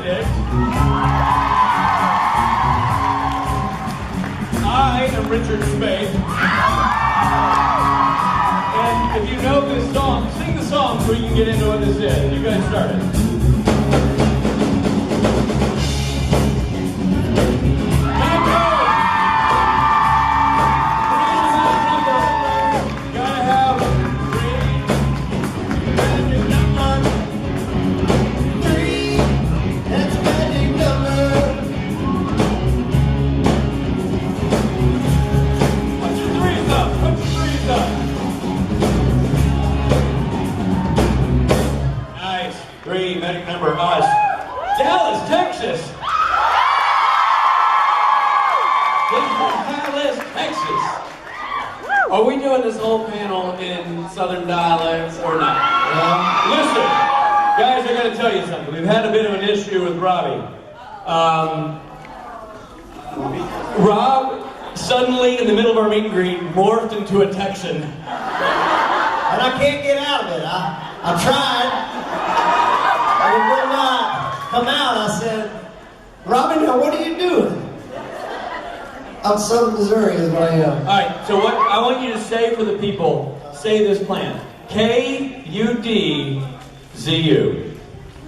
Benedict. I am Richard Spade. And if you know this song, sing the song so we can get into what this is. You guys start it. Magic number us. Dallas, Texas. Dallas, Texas. Are we doing this whole panel in Southern dialects or not? Listen, guys, I gotta tell you something. We've had a bit of an issue with Robbie. Rob suddenly, in the middle of our meet and greet, morphed into a Texan. And I can't get out of it. I tried. It will not come out. I said, Robin, now what are you doing? I'm Southern Missouri is what I am. All right, so what I want you to say for the people, say this plan. K-U-D-Z-U.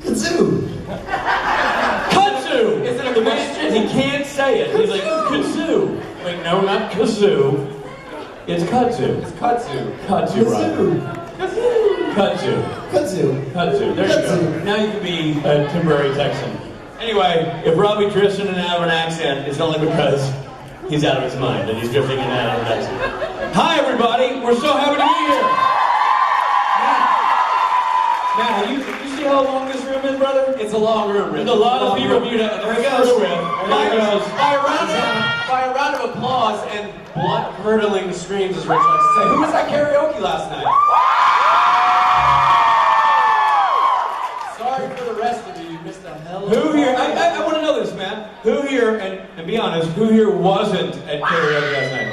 Kazoo. Kudzu! Is it a question? He can't say it. He's like, kazoo. Wait, no, not kazoo. It's kudzu. It's kudzu. Kudzu, right? Kazoo. Kudzu. Kazoo. Kudzu. There you go. Now you can be a temporary Texan. Anyway, if Robbie drifts in and out of an accent, it's only because he's out of his mind and he's drifting in and out of an accent. Hi, everybody. We're so happy to be here. Matt, you see how long this room is, brother? It's a long room, Rich. There's a lot of people mute up. There he goes. By a round of applause and blood-curdling screams, as Rich likes to say. Who was at karaoke last night? Sorry for the rest of you. You missed a hell of a Who here, I want to know this, man. Who here, and be honest, who here wasn't at karaoke last night?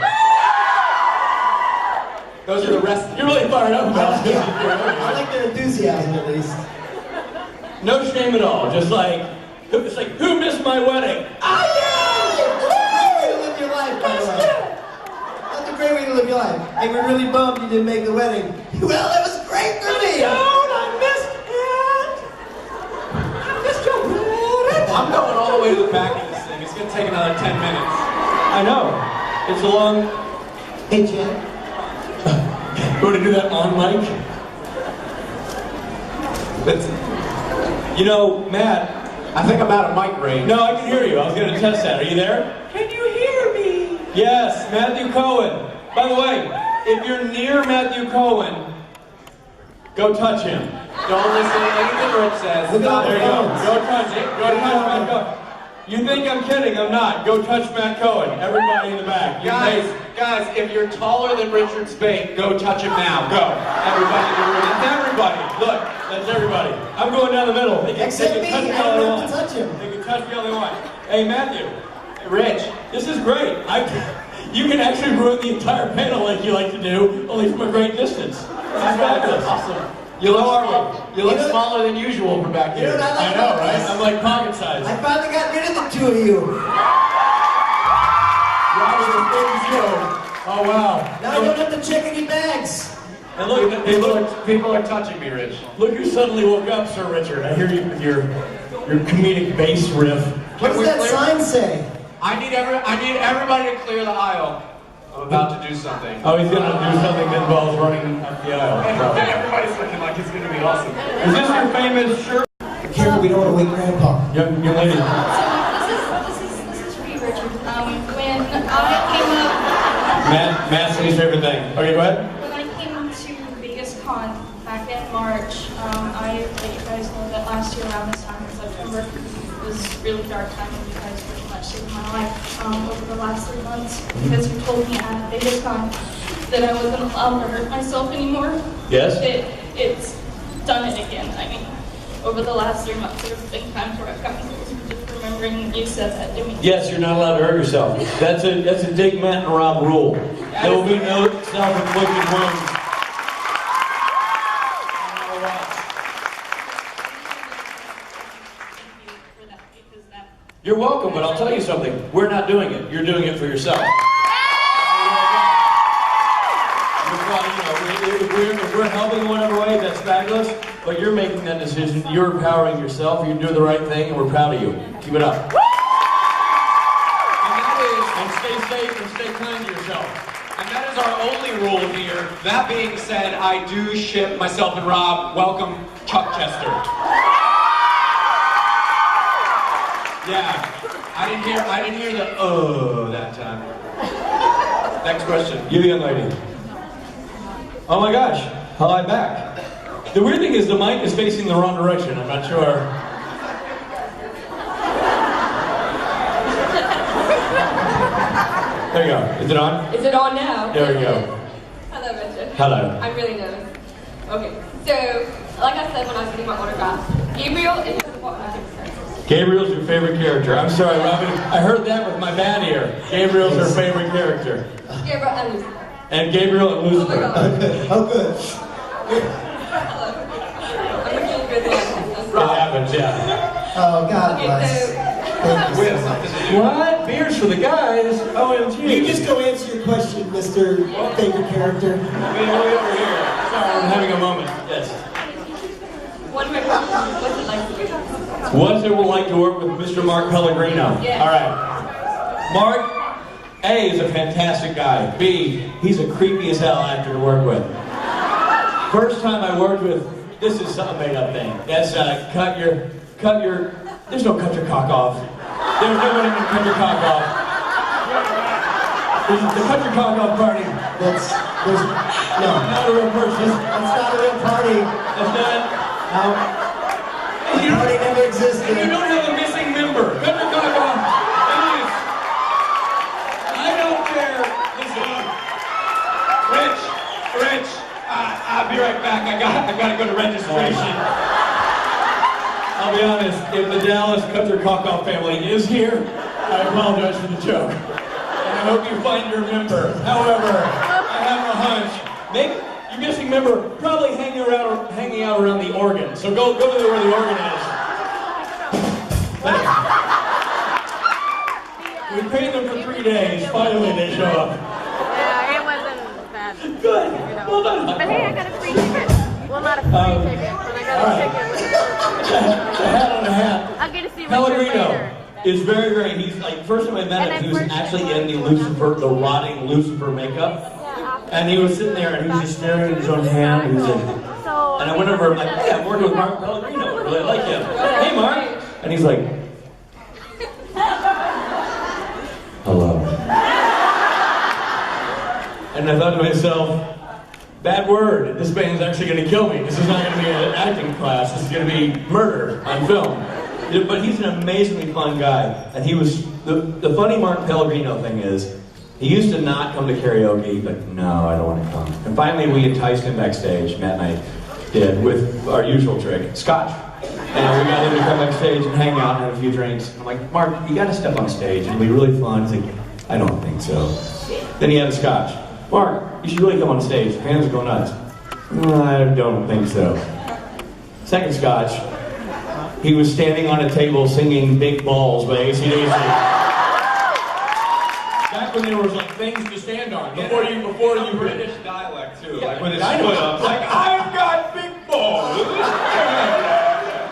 Those are the rest. You're really fired up about this. I like their enthusiasm at least. No shame at all. Just like, it's like, who missed my wedding? Ah, yeah! Great way to live your life, by the way. That's a great way to live your life. Hey, we're really bummed you didn't make the wedding. Well, it was great for me. I missed it. I missed your wedding. I'm going all the way to the back of this thing. It's going to take another 10 minutes. I know. It's a long. Hey, Jen. You want to do that on mic? You know, Matt. I think I'm out of mic range. No, I can hear you. I was going to test that. Are you there? Can you hear me? Yes, Matthew Cohen. By the way, if you're near Matthew Cohen, go touch him. Don't listen to anything Rich says. Look out, There you go. Cohen. Go touch it. Go touch Matt Cohen. You think I'm kidding? I'm not. Go touch Matt Cohen. Everybody in the back. Guys, if you're taller than Richard Spade, go touch him now. Go. Everybody in the room. That's everybody. Look, that's everybody. I'm going down the middle. They can Except me, touch me I all they don't want. have to touch him. They can touch me all they want. Hey, Matthew. Hey, Rich. This is great. You can actually ruin the entire panel like you like to do, only from a great distance. This is fabulous. Awesome. You look smaller than usual from back You know here. what I like I know, about right? this? I'm like pocket size. I finally got rid of the two of you. Robert is big as you. Oh, wow. Now I don't have to check any bags. And look, People are touching me, Rich. look who suddenly woke up, Sir Richard. I hear you with your comedic bass riff. What does that sign say? I need everybody to clear the aisle. I'm about to do something. Oh, he's gonna do something that involves running up the aisle. probably. Everybody's looking like it's gonna be awesome. Is this your famous shirt? Careful, we don't want to wake Grandpa. Young lady. This is for you, Richard. When I came up, Matt's his favorite thing. Okay, go ahead. when I came to DallasCon back in March, I let you guys know that last year around this time in September was a really dark time, and you guys pretty much saved my life over the last 3 months because you told me at DallasCon that I wasn't allowed to hurt myself anymore. Yes? It's done it again. I mean, over the last 3 months, there's been times where I've gotten just remembering when you said that to me. Yes, you're not allowed to hurt yourself. That's a Dick, Matt, and Rob rule. There will be no self-inflicted wounds. You're welcome, but I'll tell you something. We're not doing it. You're doing it for yourself. If we're helping in whatever way, that's fabulous, but you're making that decision. You're empowering yourself. You're doing the right thing, and we're proud of you. Keep it up. And stay safe and stay kind to yourself. And that is our only rule here. That being said, I do ship myself and Rob. Welcome, Chuck Chester. Yeah, I didn't hear the that time. Next question. You, young lady. Oh my gosh, how I'm back. The weird thing is the mic is facing the wrong direction. I'm not sure. There you go. Is it on? Is it on now? There we go. Hello, Richard. Hello. I'm really nervous. Okay, so, like I said when I was getting my autograph, Gabriel is what my favorite character. Gabriel's your favorite character. I'm sorry, Robin. I heard that with my bad ear. Gabriel's her favorite character. Gabriel and Lucifer. And Gabriel and Lucifer. Oh my God. Oh, good. Hello. I'm looking good one. It happens, yeah. Oh, God Okay, bless. so, Thank you We so have much. something to do. What? Beers for the guys? OMG. You just go answer your question, Mr. Favorite Character. Wait, over here. Sorry, I'm having a moment. Yes. one of my questions, what's it like to be? What's it like to work with Mr. Mark Pellegrino? Yeah. All right. Mark, A, is a fantastic guy. B, he's a creepy as hell actor to work with. First time I worked with, this is some made up thing. That's there's no cut your cock off. There's no one who can cut your cock off. The cut your cock off party. There's no. Not a real person. That's not a real party. That's not. No. The party never And existed. you don't have a missing member. Cut your cock off. Please. I don't care. Listen. Rich, I'll be right back. I gotta go to registration. I'll be honest, if the Dallas Cut Your Cock Off family is here, I apologize for the joke. And I hope you find your member. However, I have a hunch. Maybe your missing member probably hanging out around the organ. So go to where the organ is. We paid them for 3 days. Finally, they show up. Yeah, it wasn't bad. Good. You know. Well done. But hey, I got a free ticket. Well, not a free ticket, but I got a ticket. The hat on the hat. I'll get to see Richard Pellegrino later. is very, very, he's like, first time I met him, he was actually in the Lucifer, the rotting Lucifer makeup. And he was sitting there and he was just staring at his own hand and he was like, and I went over and I'm like, hey, I'm working with Mark Pellegrino, I really like him. Hey Mark! And he's like, hello. And I thought to myself, bad word, this band's actually going to kill me. This is not going to be an acting class, this is going to be murder on film. But he's an amazingly fun guy. And he was, the funny Mark Pellegrino thing is, he used to not come to karaoke, but no, I don't want to come. And finally we enticed him backstage, Matt and I did, with our usual trick, scotch. And we got him to come backstage and hang out and have a few drinks. I'm like, Mark, you got to step on stage, it'll be really fun. He's like, I don't think so. Then he had a scotch. Mark, you should really come on stage. Fans will go nuts. I don't think so. Second scotch, he was standing on a table singing Big Balls by AC/DC. Back when there was like things to stand on. Before you British dialect too. Yeah, Like with his I know. foot up. Like, I've got big balls.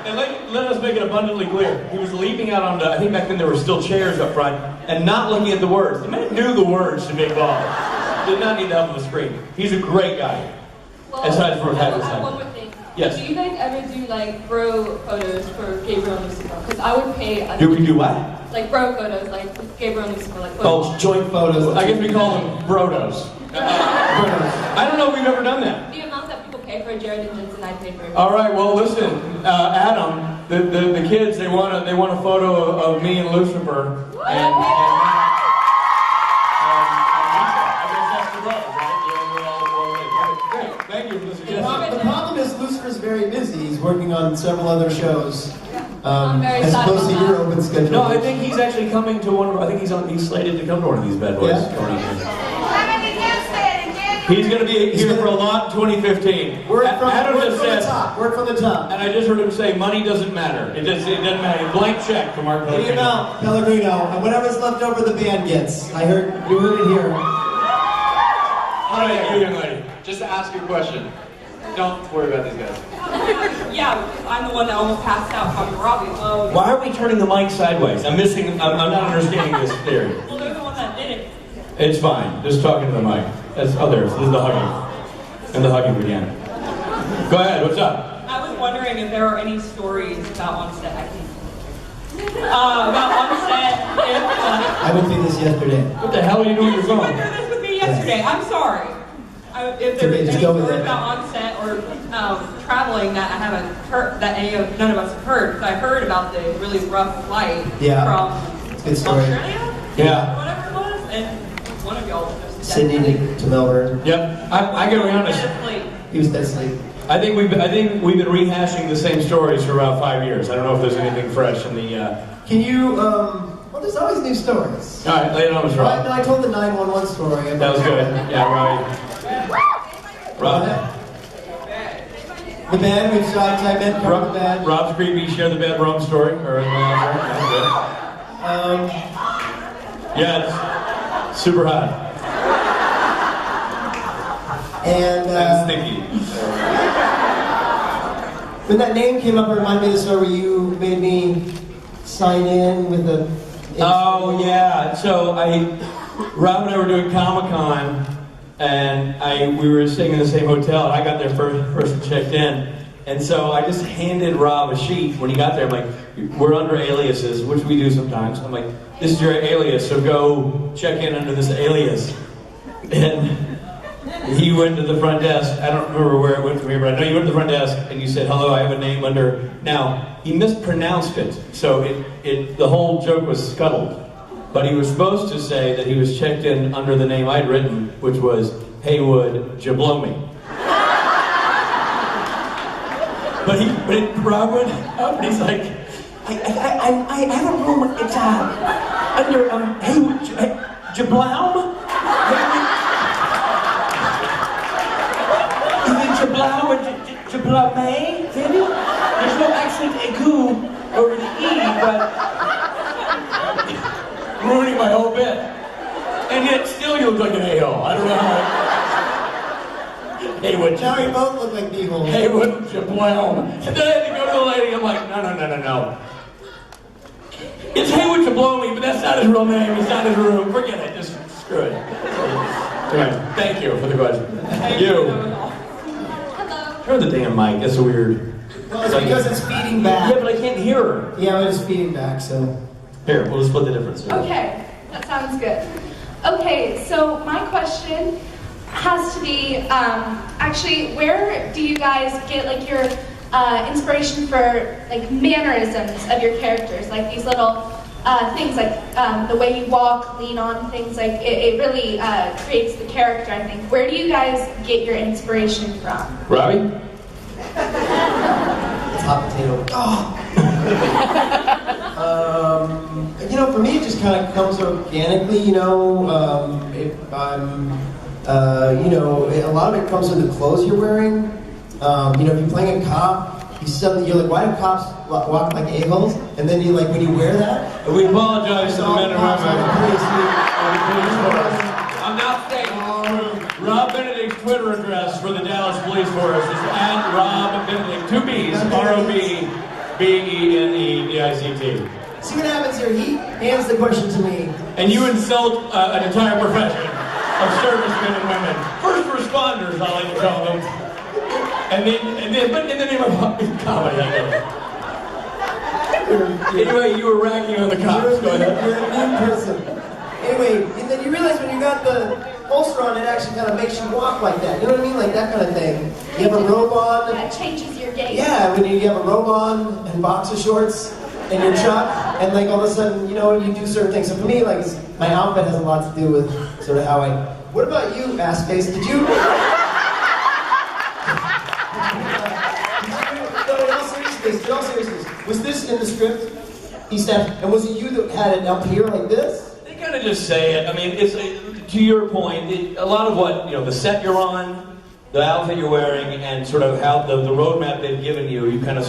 And let us make it abundantly clear. He was leaping out onto, I think back then there were still chairs up front, and not looking at the words. The man knew the words to Big Balls. Did not need the help of a screen. He's a great guy. Well, Aside from I having have time. one more thing. Yes. Do you guys ever do like bro photos for Gabriel and Lucifer? Because I would pay. You can do what? Like bro photos, like with Gabriel and Lucifer, like Oh, photos. Joint photos. I guess we call them brodos. I don't know if we've ever done that. The amount that people pay for a Jared and Jensen, I pay for it. All right, well listen, Adam, the kids, they want a photo of me and Lucifer. And thank you for the suggestion. The problem is Lucifer's very busy. He's working on several other shows. I'm very As sad opposed to about your that. open schedule. No, I think he's actually coming to one of. I think he's slated to come to one of these bad boys. Yeah. Coming in here. He's going to be here for a lot in 2015. Work from Adam just the said, top. Work from the top. and I just heard him say, money doesn't matter. It doesn't matter. Blank check from Mark Any Pellegrino. amount, Pellegrino, and whatever's left over the band gets. You heard it here. All right, you young lady. Just to ask you a question. Don't worry about these guys. Yeah, I'm the one that almost passed out talking to Robbie. Well, Why are we turning the mic sideways? I'm not understanding this theory. well, they're the one that did it. It's fine. Just talking to the mic. That's others. This is the hugging. And the hugging began. Go ahead, what's up? I was wondering if there are any stories about on set. I think. About on set. If, I went through this yesterday. What the hell are you doing with your you went phone? through this with me yesterday. I'm sorry. If there's Okay, just any go with stories it. about on set or traveling that I haven't heard, that none of us have heard, because I heard about the really rough flight Yeah. from It's a good story. Australia, Yeah. whatever it was, and one of y'all was just Sydney to Melbourne. Yep. I gotta be honest. He was dead asleep. I think we've been rehashing the same stories for about 5 years. I don't know if there's anything fresh in the. Can you, well, there's always new stories. All right, lay it on us, Rob. I told the 911 story. That was good. Yeah, Robbie. Rob. The band, we've shot I met from the band. Rob's creepy. Share the bed rum story. Or that's good. Yeah, it's super hot And and sticky. when that name came up, it reminded me of the story where you made me sign in with a. Oh yeah. So Rob and I were doing Comic-Con, and we were staying in the same hotel, and I got there first and checked in. And so I just handed Rob a sheet when he got there. I'm like, we're under aliases, which we do sometimes. I'm like, this is your alias, so go check in under this alias. And he went to the front desk. I don't remember where it went from here, but I know you went to the front desk and you said, hello, I have a name under. Now, he mispronounced it, so the whole joke was scuttled. But he was supposed to say that he was checked in under the name I'd written, which was Haywood Jablomi. But Rob went up and he's like, I have a room, it's under Haywood Jabloum? Is it Jabloum or Jablame, maybe? There's no accent aigu over the E, but ruining my whole bit. And yet still you look like an a-hole. I don't know how. Haywood. Now we both look like people. Haywood Jabloum. And then I had to go to the lady, I'm like, no. It's Haywood Jablomi, but that's not his real name. It's not his room. Forget it. Just screw it. Anyway, thank you for the question. You. Hello. Turn the damn mic. That's weird. Well, it's because it's feeding back. Yeah, but I can't hear her. Yeah, but it's feeding back, so. Here, we'll split the difference. Okay, that sounds good. Okay, so my question has to be, actually, where do you guys get like your inspiration for like mannerisms of your characters, like these little things, like the way you walk, lean on things, like it really creates the character, I think. Where do you guys get your inspiration from? Robbie? It's hot potato. Oh. For me, it just kind of comes organically, if I'm, a lot of it comes with the clothes you're wearing. If you're playing a cop, you're like, why do cops walk like a-holes? And then when you wear that, We apologize to the men and women. women. I'm now stating Rob Benedict's Twitter address for the Dallas Police Force is @RobBenedict, 2 B's, ROBBENEDICT. See what happens here? He hands the question to me. And you insult an entire profession of servicemen and women. First responders, I like to call them. But in the name of comedy, I guess. Anyway, you were racking on the cops. Go ahead. You're a new person. Anyway, and then you realize when you got the holster on, it actually kind of makes you walk like that. You know what I mean? Like that kind of thing. You have a robe on. That changes your gait. Yeah, when you have a robe on and boxer shorts and your truck, and all of a sudden, you do certain things. So for me, my outfit has a lot to do with sort of how I. What about you, ass face? Did you? No, in all seriousness, was this in the script? He said, and was it you that had it up here like this? They kind of just say it. I mean, to your point, a lot of what, the set you're on, the outfit you're wearing, and sort of how the roadmap they've given you, you kind of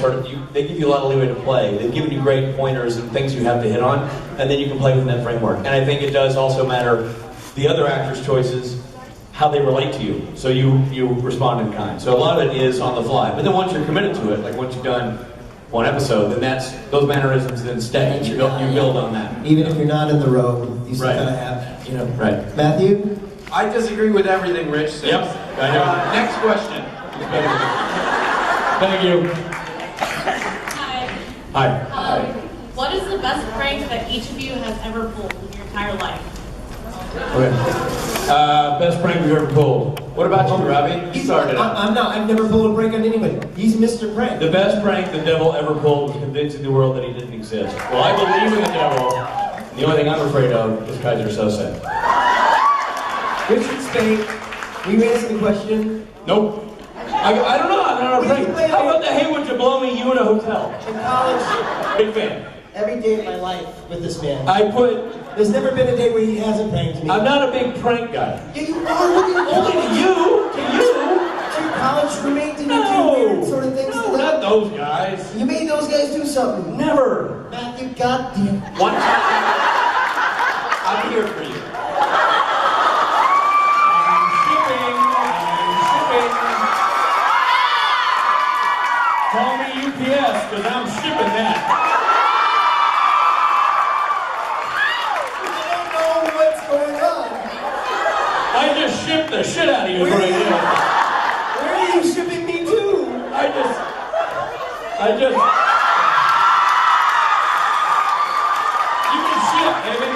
they give you a lot of leeway to play. They've given you great pointers and things you have to hit on, and then you can play within that framework. And I think it does also matter the other actors' choices, how they relate to you. So you respond in kind. So a lot of it is on the fly. But then once you're committed to it, like once you've done one episode, then those mannerisms then stay. You build on that. Even if you're not in the road, you still Right. gotta have, Right. Matthew? I disagree with everything Rich said. Yep, I know. Next question. Thank you. Hi. Hi. What is the best prank that each of you has ever pulled in your entire life? Okay. Best prank we've ever pulled. What about you, Robbie? You started it. I'm not. I've never pulled a prank on anybody. He's Mr. Prank. The best prank the devil ever pulled was convincing the world that he didn't exist. Well, I believe in the devil. The only thing I'm afraid of is Kaiser Sose. Richard Spade, we you answer the question? Nope. I don't know. I'm not afraid. How about the hey, would you blow me? You in a hotel. In college, Big fan. every day of my life with this man. There's never been a day where he hasn't pranked me. I'm not a big prank guy. Yeah, you are. Look at Only to you. To you. To your college roommate, did you do weird sort of things? No, not those guys. You made those guys do something. Never. Matthew, goddamn. One time. I'm here for you. Call me UPS, because I'm shipping that. I don't know what's going on. I just shipped the shit out of you right now. Where are you shipping me to? I just. You can ship, baby.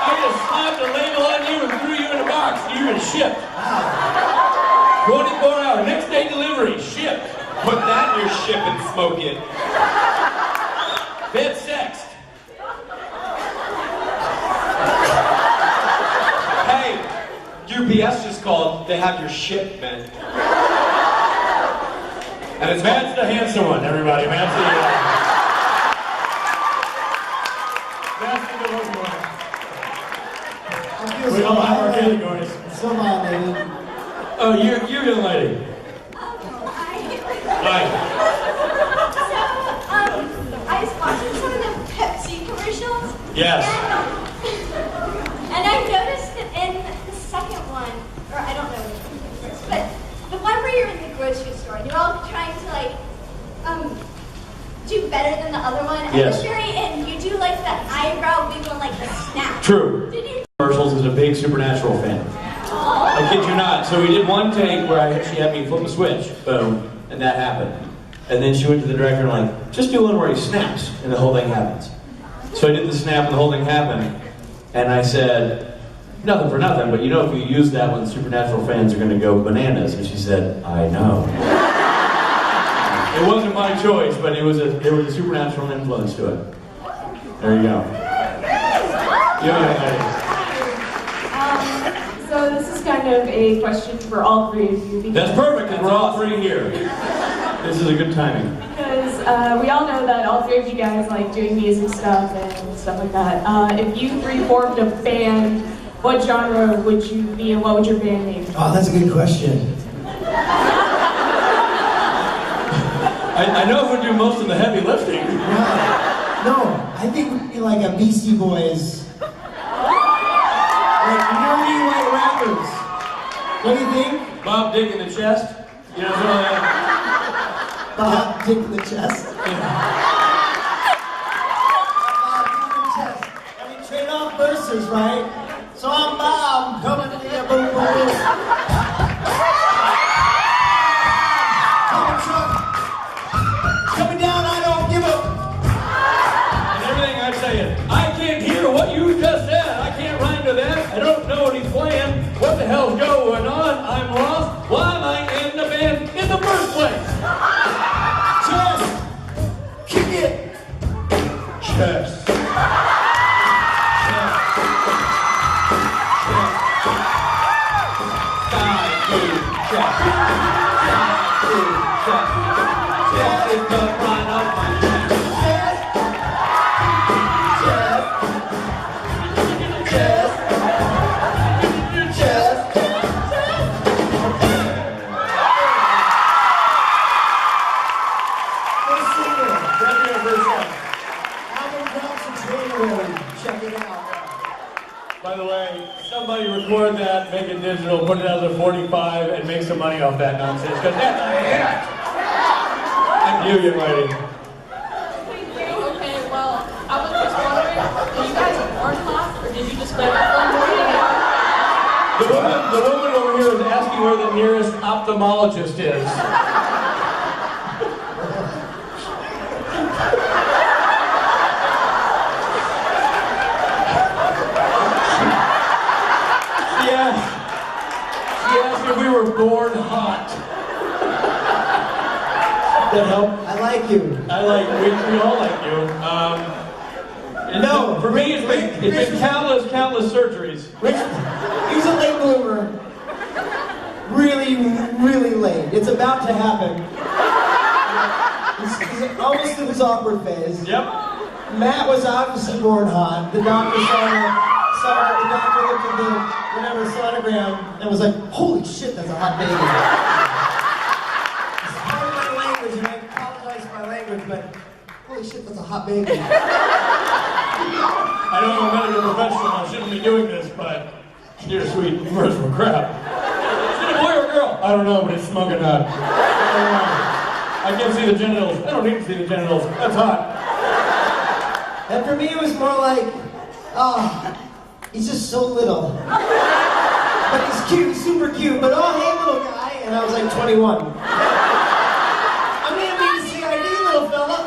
I just slapped a label on you and threw you in a box. You can ship. 24 hour, next day delivery, shipped. Put that in your ship and smoke it. Bed sexed. Hey, UPS just called. They have your shipment. And it's Matt's the handsome one, everybody. Matt's the good looking one. I feel We so all have our violated. categories. So violated. Oh, you young lady. Hi. I was watching some of the Pepsi commercials. Yes. And I noticed that in the second one, or I don't know which one first, but the one where you're in the grocery store and you're all trying to do better than the other one. Yes. At the very end, you do like that eyebrow wiggle like the snap. True. Did you? Commercials is a big Supernatural fan. I kid you not. So we did one take where she had me flip a switch, boom, and that happened. And then she went to the director and like, just do one where he snaps and the whole thing happens. So I did the snap and the whole thing happened. And I said, nothing for nothing, but if you use that one, Supernatural fans are going to go bananas. And she said, I know. It wasn't my choice, but there was a supernatural influence to it. There you go. So this is kind of a question for all three of you. That's perfect, because we're all three here. This is a good timing. Because we all know that all three of you guys like doing music stuff and stuff like that. If you three formed a band, what genre would you be and what would your band name be? Oh, that's a good question. I know who do most of the heavy lifting. No, I think we'd be like a Beastie Boys. Like nerdy white rappers. What do you think? Bob Dick in the chest. You know, something like that. Bob Dick in the chest. Bob Dick in the chest. I mean, trade off verses, right? So I'm Bob, coming to you, boom, boom, boom. Coming truck. Coming down, I don't give up. And everything I'm saying, I can't hear what you just said. I can't rhyme to that. I don't know what he's playing. What the hell's going on? I'm lost. Why am I in the band in the first place? Chest. Kick it. Chest. that, make it digital, put it as a 45, and make some money off that nonsense, because that's a hit! And you, young lady. Okay, well, I was just wondering, do you guys warn lots, or did you just go to The woman over here is asking where the nearest ophthalmologist is. She asked if we were born hot. That help? I like you. We all like you. No, for me, it's been countless surgeries. Richard, he's a late bloomer. Really late. It's about to happen. He's almost in his awkward phase. Yep. Matt was obviously born hot. The doctor the doctor looked at the whatever sonogram and was like, holy shit, that's a hot baby. It's part of my language, and I apologize for my language, but holy shit, that's a hot baby. I know I'm a medical professional, I shouldn't be doing this, but dear sweet merciful crap. Is it a boy or a girl? I don't know, but it's smoking hot. I can't see the genitals. I don't need to see the genitals. That's hot. And for me, it was more like, he's just so little. But he's cute, super cute, but oh, hey, little guy. And I was like 21. I'm gonna be the CID, little fella.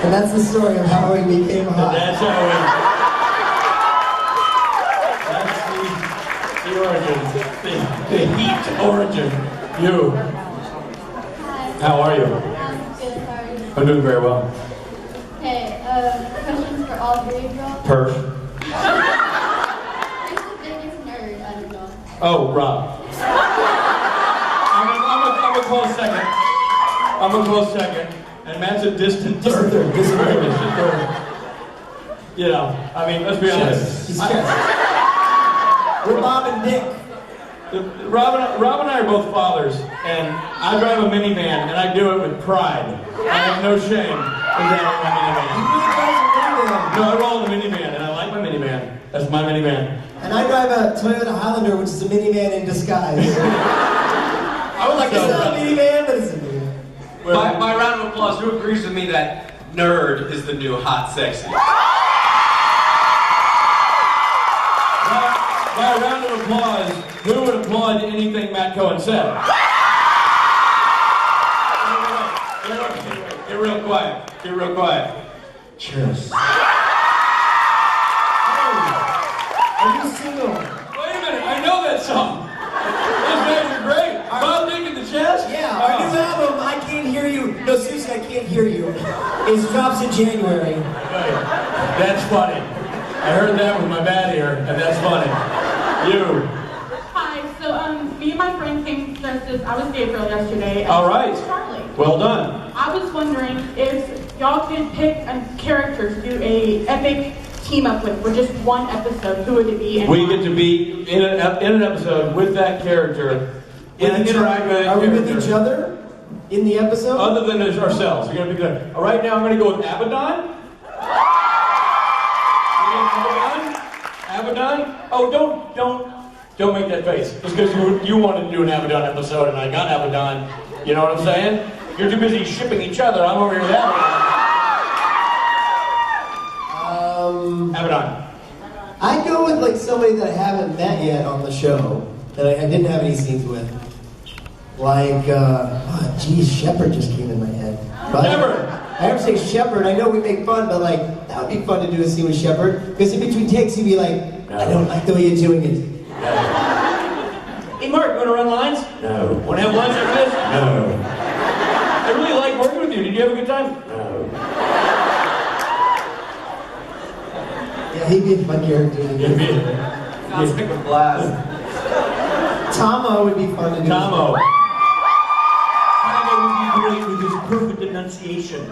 And that's the story of how we became hot. That's how we... That's the origin. The heat origin. You. How are you? I'm good, how are you? I'm doing very well. Okay, questions for all three of y'all. Perf. Who's the biggest nerd out of y'all? Oh, Rob. I'm a close second. I'm a close second. And Matt's a distant third. Distant third. You know, I mean, let's be honest. He's chess. We're Bob and Dick. Rob and I are both fathers, and I drive a minivan, and I do it with pride. I have no shame in driving my minivan. He really drives a minivan. No, I roll in a minivan, and I like my minivan. That's my minivan. And I drive a Toyota Highlander, which is a minivan in disguise. I would like It's to not a minivan, but it's a minivan. by round of applause, who agrees with me that nerd is the new hot sexy? By a round of applause, who would applaud anything Matt Cohen said? Get real quiet. Get real quiet. Cheers. Are you single? Wait a minute, I know that song. Those guys are great. Bob Dick in the chest? Yeah, our new album, I Can't Hear You. No, seriously, I Can't Hear You. It drops in January. That's funny. I heard that with my bad ear, and that's funny. You. Hi, so me and my friend came dressed as, I was Gabriel yesterday. And All right. Charlie. Well done. I was wondering if y'all could pick a character to do a epic team up with for just one episode, who would it be? And We why? get to be in an episode with that character. Interact with that Are we character. with each other in the episode? Other than as ourselves. We're gonna be good. All right, now I'm gonna go with Abaddon. Abaddon? Oh, don't make that face. Just because you wanted to do an Abaddon episode and I got Abaddon, you know what I'm saying? You're too busy shipping each other. I'm over here with Abaddon. Abaddon. I'd go with like somebody that I haven't met yet on the show that I didn't have any scenes with. Like, geez, Shepard just came in my head. Shepard! I ever say Shepard, I know we make fun, but like, that would be fun to do a scene with Shepard. Because in between takes, he'd be like, I don't like the way you're doing it. Hey Mark, you wanna run lines? No. Wanna have lunch after this? No. I really like working with you. Did you have a good time? No. Yeah, he'd be a fun character to do. I'll stick with Glass. Tomo would be fun to do. Tomo. Tomo would be great with his perfect enunciation.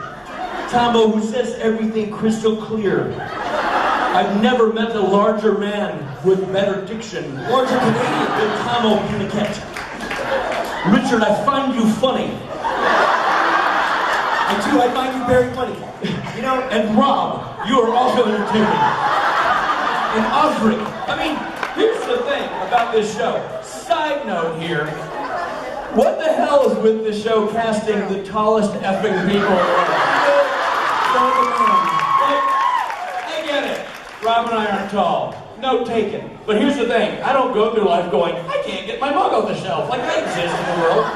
Tomo who says everything crystal clear. I've never met a larger man with better diction. Larger Canadian than Tomo Pinnickett. Richard, I find you funny. I find you very funny. You know, and Rob, you are also entertaining. And Audrey, I mean, here's the thing about this show. Side note here. What the hell is with this show casting the tallest effing people in the world? I get it. Rob and I aren't tall. Note taken. But here's the thing. I don't go through life going, I can't get my mug off the shelf. Like, I exist in the world.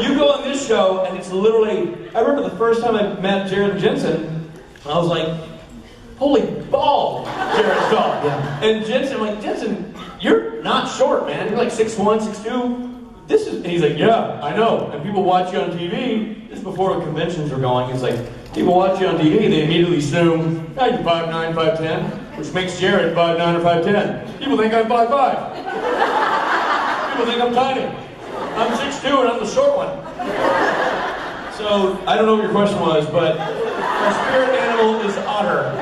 You go on this show, and it's literally... I remember the first time I met Jared and Jensen, I was like, holy balls, Jared's tall. Yeah. And Jensen, I'm like, Jensen, you're not short, man. You're like 6'1", 6'2". This is, and he's like, yeah, I know. And people watch you on TV. This is before the conventions were going. It's like, people watch you on TV, they immediately assume, oh, you're 5'9", 5'10", which makes Jared 5'9" or 5'10". People think I'm 5'5". People think I'm tiny. I'm 6'2", and I'm the short one. So, I don't know what your question was, but our spirit animal is otter.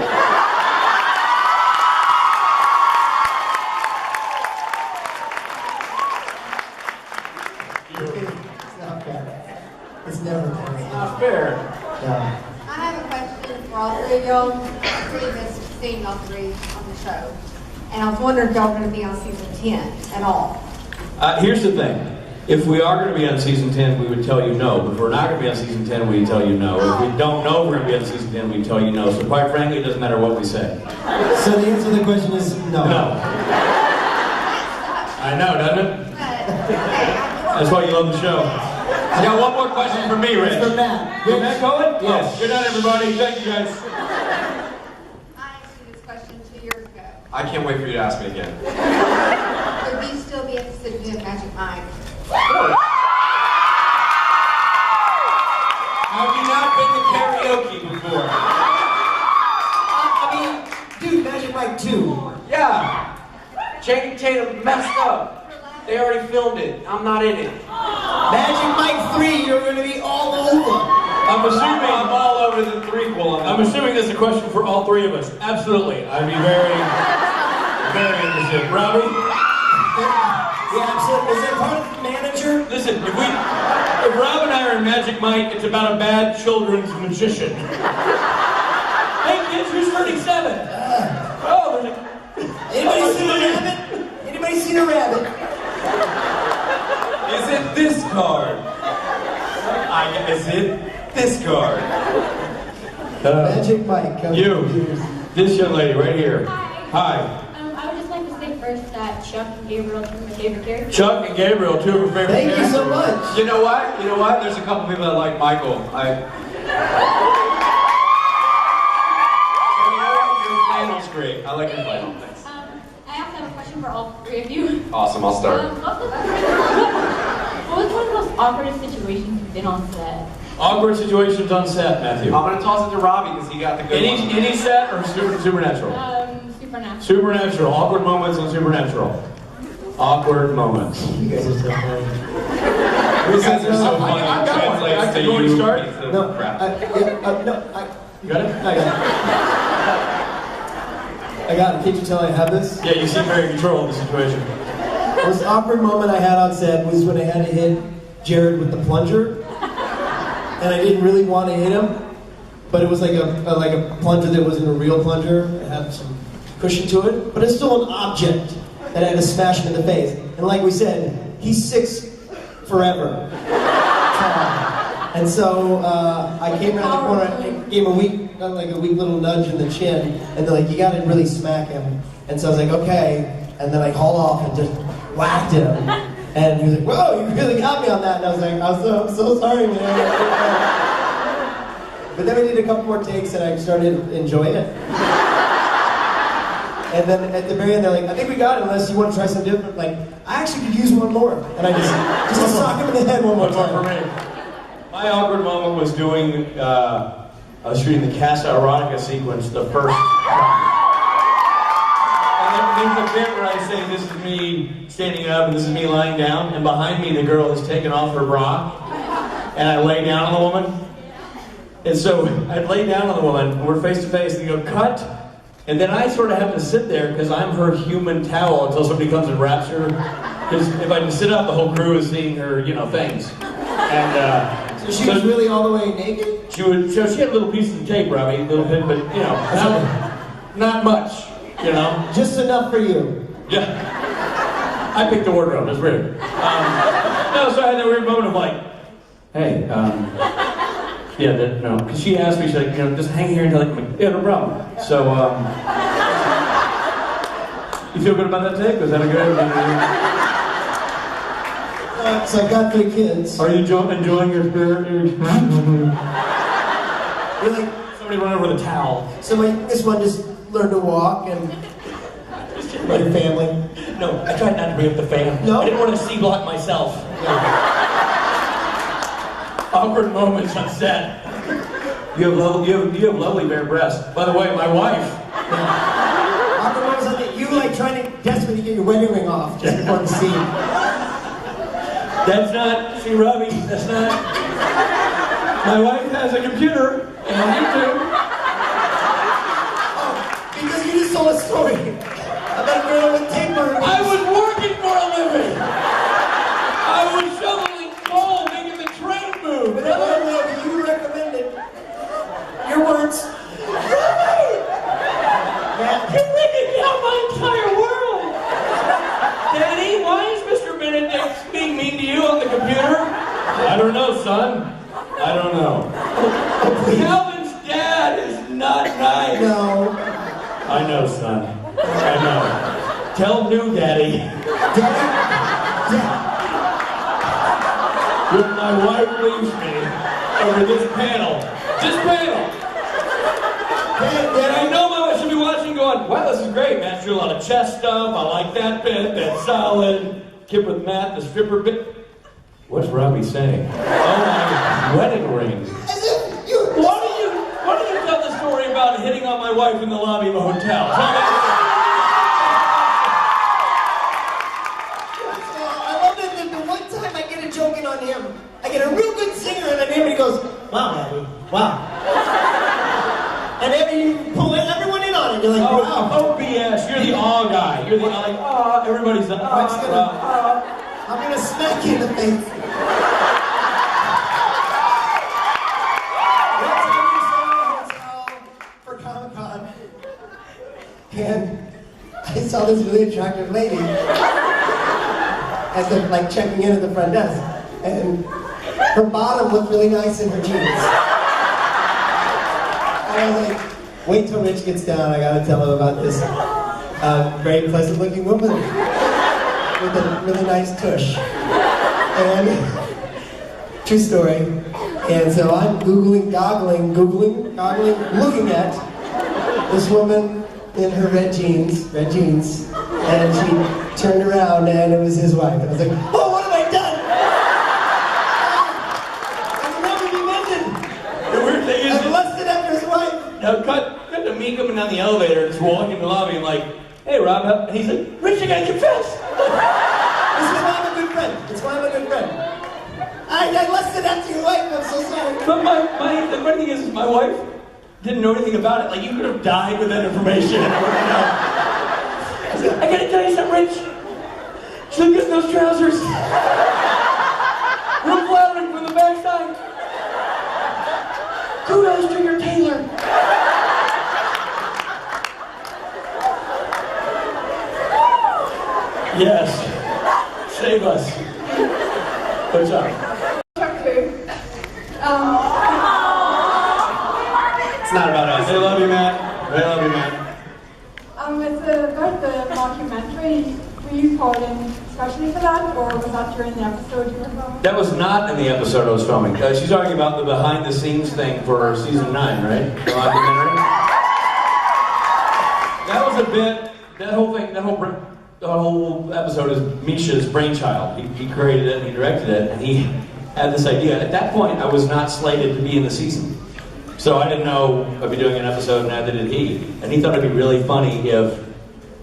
It's never fair. It's not fair. Yeah. I have a question for all three of y'all. I pretty much seen all three on the show. And I was wondering if y'all were going to be on season 10 at all. Here's the thing. If we are going to be on season 10, we would tell you no. But if we're not going to be on season 10, we'd tell you no. If we don't know if we're going to be on season 10, we'd tell you no. So quite frankly, it doesn't matter what we say. So the answer to the question is no. No. I know, doesn't it? That's why you love the show. I got one more question for me, Rich. It's for Matt. Is Matt going? Yes. Good night, everybody. Thank you, guys. I asked you this question 2 years ago. I can't wait for you to ask me again. Would you still be interested in Magic Mike? Have you not been to karaoke before? I mean, dude, Magic Mike 2. Yeah. Channing Tatum messed up. They already filmed it. I'm not in it. Magic Mike 3, you're going to be all over. I'm assuming I'm all over the threequel. I'm assuming there's a question for all three of us. Absolutely. I'd be very, very interested. Robbie? Yeah, absolutely. Is that part of the manager? Listen, if Rob and I are in Magic Mike, it's about a bad children's magician. Hey kids, who's 37? Oh, there's a... Anybody seen a rabbit? Anybody seen a rabbit? Is it this card? Is it this card? Magic Mike. This young lady right here. Hi. I would just like to say first that Chuck and Gabriel are my favorite characters. Chuck and Gabriel, two of her favorite Thank characters. you so much. You know what? You know what? There's a couple people that like Michael. You know what? Your flannel's great. I like your flannel. Thanks. I also have a question for all three of you. Awesome. I'll start. What was one of the most awkward situations you've been on set? Awkward situations on set, Matthew. I'm gonna toss it to Robbie because he got the good one. Any set or supernatural? Supernatural. Supernatural. Awkward moments on Supernatural. Awkward moments. You guys are so funny. You guys are so funny. I got one. Translates to You want to you start? piece of No, crap. You got it? I got it. Can't you tell I have this? Yeah, you seem very in control of the situation. The most awkward moment I had on set was when I had to hit Jared with the plunger. And I didn't really want to hit him, but it was like a plunger that wasn't a real plunger. It had some cushion to it, but it's still an object that I had to smash him in the face. And like we said, he's 6 forever. And so I came around the corner and gave him a weak little nudge in the chin, and they're like, you gotta really smack him. And so I was like, okay. And then I hauled off and just whacked him. And he was like, whoa, you really got me on that. And I was like, I'm so sorry, man. But then we did a couple more takes and I started enjoying it. And then at the very end, they're like, I think we got it unless you want to try something different. Like, I actually could use one more. And I just sock him in the head one more time. For me. My awkward moment was doing, I was shooting the Casa Erotica sequence the first time. There's a bit where I say, this is me standing up and this is me lying down, and behind me the girl has taken off her bra, and I lay down on the woman. And so I lay down on the woman, and we're face to face, and they go, cut. And then I sort of have to sit there because I'm her human towel until somebody comes and wraps her. Because if I can sit up, the whole crew is seeing her, things. And so So she was really all the way naked? She had little pieces of tape, Robbie, a little bit, but you know, not much, you know. Just enough for you. Yeah. I picked the wardrobe, that's weird. No, so I had that weird moment of like, hey, no, because she asked me, she's like, you know, just hang here until like, yeah, no problem. So, you feel good about that tape? Was that a good? So I've got 3 kids. Are you enjoying your spirit? You're like, Somebody run over the towel. so this one just learned to walk and my family. No, I tried not to bring up the fan. No? I didn't want to C-block myself. Awkward moments on set. You have lovely bare breasts. By the way, my wife. Awkward moments like that. You like trying to desperately get your wedding ring off just before the scene. That's not, see Robbie, that's not. My wife has a computer, and you do. Oh, because you just told a story about a girl with tapeworm. I was working for a living. I was shoveling coal, making the train move. But you recommended your words. You're breaking down my entire world. Daddy, why is Mr. Benedict being mean to you on the computer? I don't know, son. I don't know. Calvin's dad is not nice. No. I know, son. I know. Tell new daddy. When my wife leaves me over this panel. This panel. And I know my wife should be watching going, wow, this is great, Matt. You do a lot of chest stuff. I like that bit. That's solid. Kip with Matt, the stripper bit. What's Robbie saying? Oh, my wedding ring. Why don't you tell the story about hitting on my wife in the lobby of a hotel? Tell me. I love that the one time I get a joke in on him, I get a real good singer in on him and he goes, wow, Robbie, wow. And then you pull everyone in on it. You're like, wow. Oh, BS. You're the awe guy. You're the like, oh, everybody's the I'm gonna smack you in the face. One time we stayed in a hotel for Comic-Con, and I saw this really attractive lady as they're like checking in at the front desk, and her bottom looked really nice in her jeans. And I was like, wait till Rich gets down, I gotta tell him about this very pleasant looking woman with a really nice tush. And, true story. And so I'm googling, looking at this woman in her red jeans, and she turned around and it was his wife. And I was like, oh, what have I done? I'll never be mentioned. The weird thing is, I lusted after his wife. now cut to me coming down the elevator, just walking in the lobby, and like, hey, Rob, and he's like, Rich, I gotta confess. This is why I'm a good friend. It's why I'm a good friend. I lusted after your wife. I'm so sorry. But the funny thing is, my wife didn't know anything about it. Like, you could have died with that information. I wouldn't know. I gotta tell you something, Rich. She look good in those trousers. Real flattering from the backside. Kudos to your tailor. Yes. Save us. What's up? It's not about us. They love you, Matt. They love you, Matt. It's about the mockumentary. Were you called in especially for that, or was that during the episode you were filming? That was not in the episode I was filming. She's talking about the behind-the-scenes thing for season 9, right? The documentary. That was a bit. That whole thing. The whole episode is Misha's brainchild. He created it, and he directed it, and he had this idea. At that point, I was not slated to be in the season. So I didn't know I'd be doing an episode, and neither did he. And he thought it'd be really funny if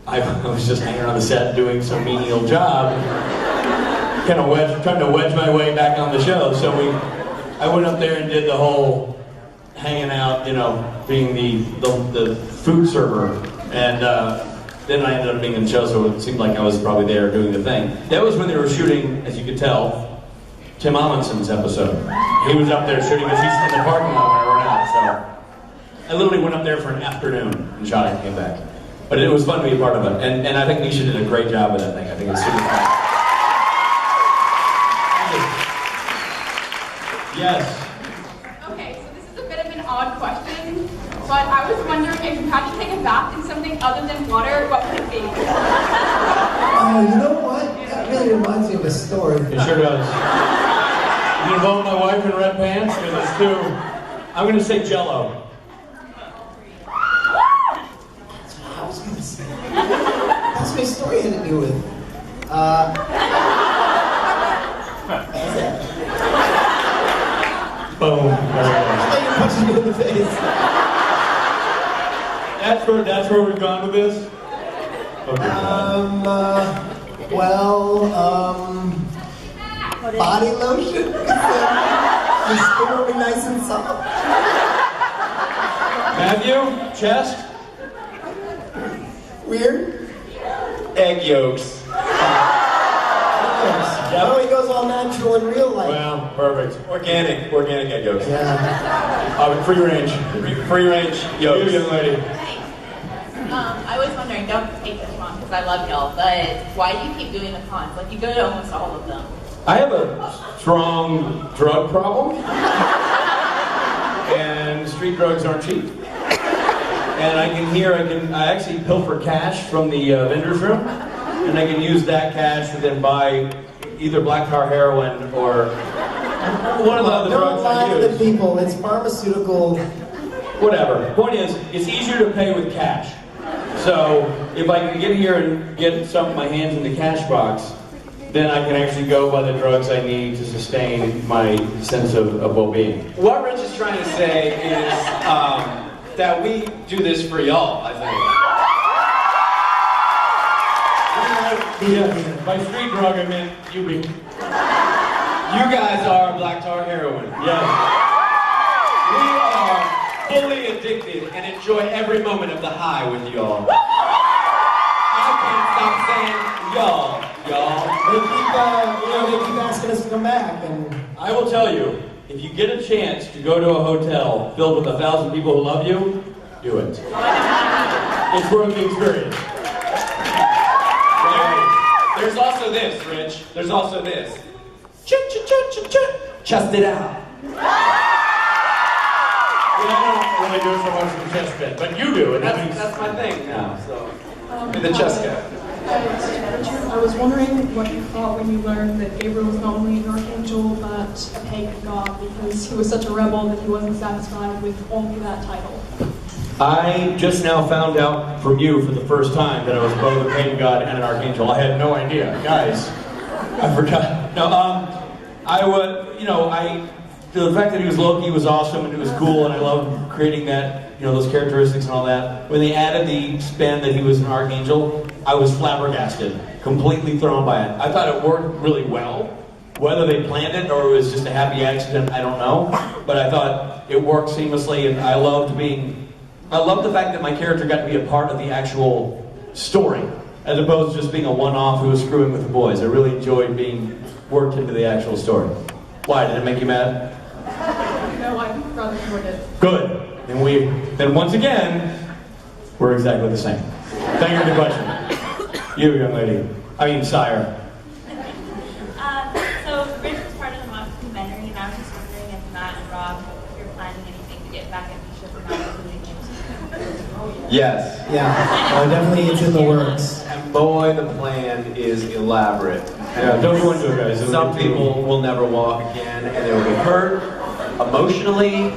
I was just hanging around the set doing some menial job, kind of trying to wedge my way back on the show. So I went up there and did the whole hanging out, you know, being the food server, and then I ended up being in the show, so it seemed like I was probably there doing the thing. That was when they were shooting, as you could tell, Tim Amundsen's episode. He was up there shooting because he's in the parking lot where we're at, so. I literally went up there for an afternoon and shot it and came back. But it was fun to be a part of it. And I think Nisha did a great job with that thing. I think it's super fun. Yes. Okay, so this is a bit of an odd question, but I was wondering if you had to take a bath in something other than water, what would it be? Oh, you know what? That really reminds me of a story. It sure does. You involve my wife in red pants? Because it's too. I'm going to say Jell-O. That's what I was going to say. That's my story had to do with. Boom. I thought you were punching me in the face. That's where we've gone with this? Okay. Body lotion. The skin will be nice and soft. Matthew? Chest? Weird. Egg yolks. Oh, he goes all natural in real life. Well, perfect. Organic egg yolks. Yeah. Free range. Free range yolks. You, young lady. I was wondering, don't take this one because I love y'all, but why do you keep doing the cons? Like, you go to almost all of them. I have a strong drug problem. And street drugs aren't cheap. And I actually pilfer cash from the vendor's room. And I can use that cash to then buy either black tar heroin or one of the other drugs I Don't lie use. to the people. It's pharmaceutical. Whatever. Point is, it's easier to pay with cash. So if I can get here and get some of my hands in the cash box, then I can actually go buy the drugs I need to sustain my sense of well-being. What Rich is trying to say is that we do this for y'all, I think. Yeah, by street drug I meant you be. You guys are black tar heroin. Yeah. We are fully addicted and enjoy every moment of the high with y'all. I can't stop saying y'all. They keep asking us to come back, and I will tell you, if you get a chance to go to a hotel filled with 1,000 people who love you, do it. It's worth the experience. There's also this, Rich. There's also this. Chest it out. I don't really do so much of the chest bit, but you do, and That's my thing now. So, be the chest guy. Richard, I was wondering what you thought when you learned that Gabriel was not only an archangel, but a pagan god, because he was such a rebel that he wasn't satisfied with only that title. I just now found out from you for the first time that I was both a pagan god and an archangel. I had no idea. Guys, I forgot. No, the fact that he was Loki was awesome and it was cool and I loved creating that, those characteristics and all that. When they added the spin that he was an archangel, I was flabbergasted, completely thrown by it. I thought it worked really well. Whether they planned it or it was just a happy accident, I don't know. But I thought it worked seamlessly and I loved the fact that my character got to be a part of the actual story, as opposed to just being a one-off who was screwing with the boys. I really enjoyed being worked into the actual story. Why, did it make you mad? No, I rather enjoyed it. Good. Then once again, we're exactly the same. Thank you for the question. You, young lady. Sire. So Rich was part of the documentary, and I was just wondering if Matt and Rob, if you're planning anything to get back at the ship and not including you. Yes. yeah, definitely it's in the works. And boy, the plan is elaborate. Yeah, don't go into it, guys. Some people will never walk again, and they will be hurt emotionally,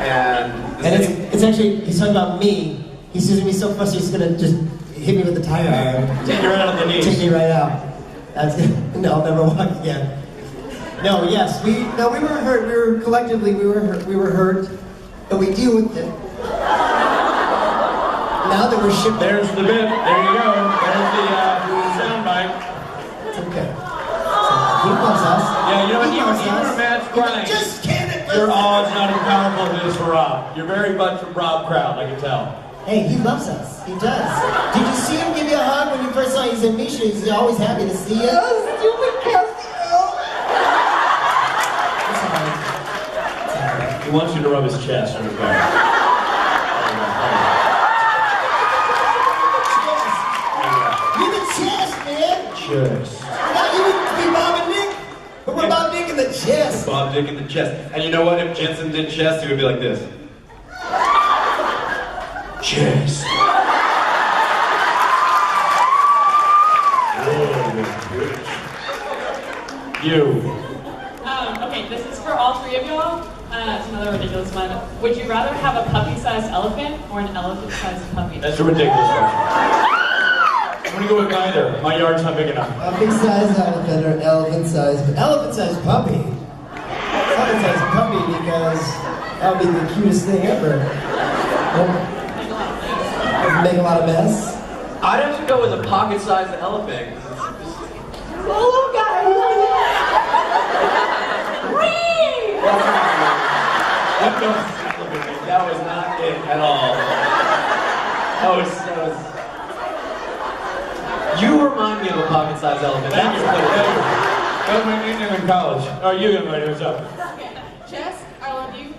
and it's actually, he's talking about me. He's using me so frustrated, he's gonna just hit me with the tire iron. Take you right on the knees. Take me right out. That's it. No, I'll never walk again. No, yes, we were hurt. We were collectively, we were hurt, but we deal with it. Now that we're shipped. There's the bit. There you go. There's the soundbite. It's okay. He loves us. Yeah, you know what? He Even loves when us. Matt's crying, Just can't. your awe is not as powerful as it is for Rob. You're very much from Rob crowd, I can tell. Hey, he loves us. He does. Did you see him give you a hug when you first saw him? He said, Misha, he's always happy to see you. Oh, stupid Castiel. wants you to rub his chest on his back. You're the chest, man. Chest. Now you would be Bob and Nick. But we're Bob, Nick in the chest. Bob Dick in the chest. And you know what? If Jensen did chest, he would be like this. Chest. You. Okay, this is for all three of y'all. It's another ridiculous one. Would you rather have a puppy-sized elephant or an elephant-sized puppy? That's a ridiculous one. I'm gonna go with neither. My yard's not big enough. A big-sized elephant or elephant-sized puppy. Elephant-sized puppy because that would be the cutest thing ever. Make a lot of mess. I'd have to go with a pocket-sized elephant. Hello, guys. That was not it at all. That was. You remind me of a pocket-sized elephant. Thank you. That was my nickname in college. Oh, you everybody, what's up? Okay. Chess, I love you.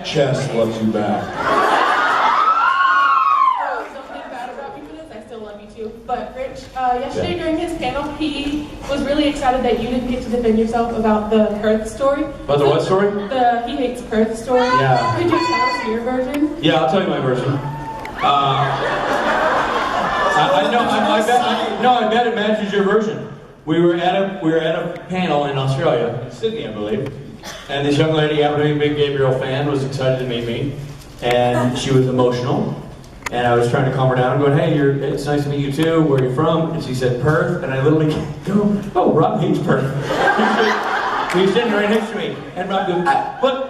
Chess loves you back. Something bad about me for this, I still love you too. But Rich, yesterday during his panel, he was really excited that you didn't get to defend yourself about the Perth story. About the what story? The He Hates Perth story. Yeah. Could you tell us your version? Yeah, I'll tell you my version. I bet it matches your version. We were at a panel in Australia, in Sydney, I believe, and this young lady, happened to be a big Gabriel fan, was excited to meet me, and she was emotional, and I was trying to calm her down, going, "Hey, it's nice to meet you too. Where are you from?" And she said, "Perth," and I literally go, "Oh, Rob hates Perth." He's sitting right next to me, and Rob goes, "What?"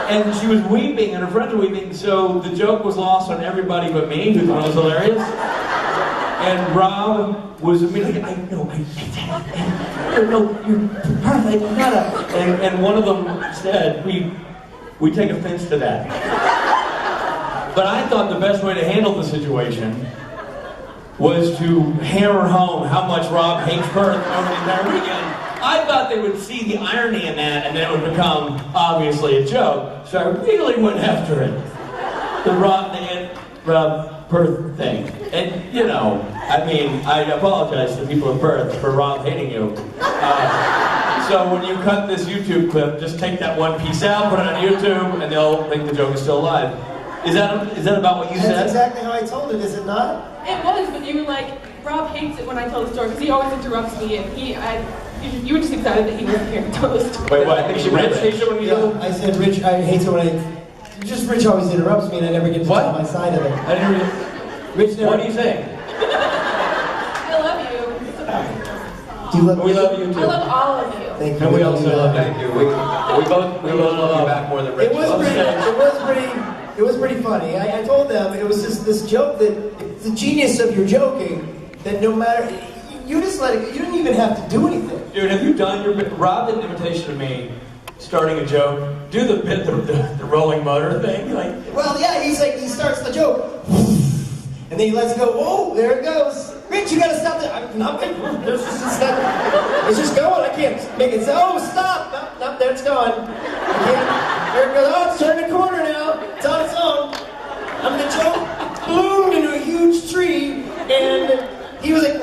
And she was weeping, and her friends were weeping, so the joke was lost on everybody but me, who thought it was hilarious. And Rob was immediately like, "No, you're perfect, and one of them said, we take offense to that. But I thought the best way to handle the situation was to hammer home how much Rob hates Perth over the entire weekend. I thought they would see the irony in that, and then it would become, obviously, a joke. So I really went after it. The Rob Perth thing. And, you know, I mean, I apologize to people of Perth for Rob hating you. So when you cut this YouTube clip, just take that one piece out, put it on YouTube, and they'll think the joke is still alive. Is that about what you said? That's exactly how I told it, is it not? It was, but you were like, Rob hates it when I tell the story, because he always interrupts me, and you were just excited that he wasn't here to tell the story. Wait, what? I think Rich hates it when you do? I said, Rich, I hate it when Rich always interrupts me, and I never get to tell my side of it. I didn't really... Rich, what do you think? I love you. Do you love me? We love you too. I love all of you. Thank you. And we also love you. Thank you. We both love you back more than Rich. It was pretty funny. I told them it was just this joke that the genius of your joking that no matter you just let it. You didn't even have to do anything. Dude, have you done your Rob did an invitation to me, starting a joke. Do the bit the rolling motor thing, like. Well, yeah. He's like he starts the joke, and then he lets it go. Whoa, there it goes. Rich, you gotta stop that. It's just going. I can't make it. Oh, stop! Nope, there it's going. I can't. There it goes. Oh, it's turning the corner now. It's on its own. And the joke bloomed into a huge tree, and he was like,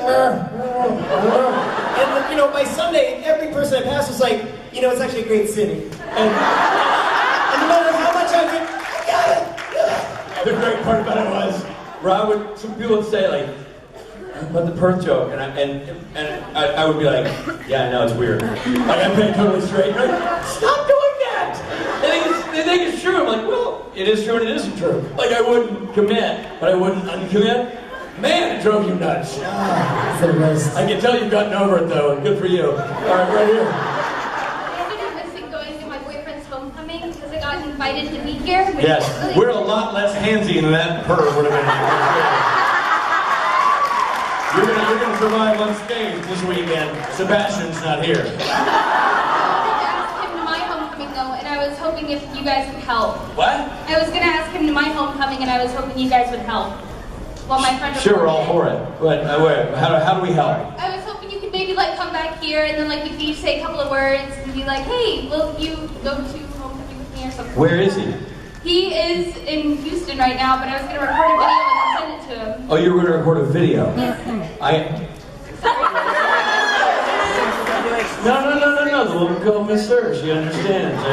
and you know, by Sunday, every person I passed was like, you know, it's actually a great city. And no matter how much I went, I got it. The great part about it was, Rob some people would say like, about the Perth joke, and I would be like, yeah, I know, it's weird. Like, I'm playing totally straight. Like, stop doing that! They think it's true. I'm like, well, it is true and it isn't true. Like, I wouldn't commit, but I wouldn't uncommit. Man, it drove you nuts. It's the best. I can tell you've gotten over it, though. Good for you. All right, right here. I ended up missing going to my boyfriend's homecoming because I got invited to be here. Yes, we're a lot less handsy than that perv would have been. You're gonna survive on stage this weekend. Sebastian's not here. I asked him to my homecoming though, and I was hoping if you guys would help. What? I was gonna ask him to my homecoming, and I was hoping you guys would help. while my friend. Sure, we're all for it. But wait, how do we help? I was hoping you could maybe like come back here and then like we could each say a couple of words and be like, hey, will you go to homecoming with me or something? Where is he? He is in Houston right now, but I was gonna record a video and then send it to him. Oh, you were going to record a video? No. The woman called me sir. She understands.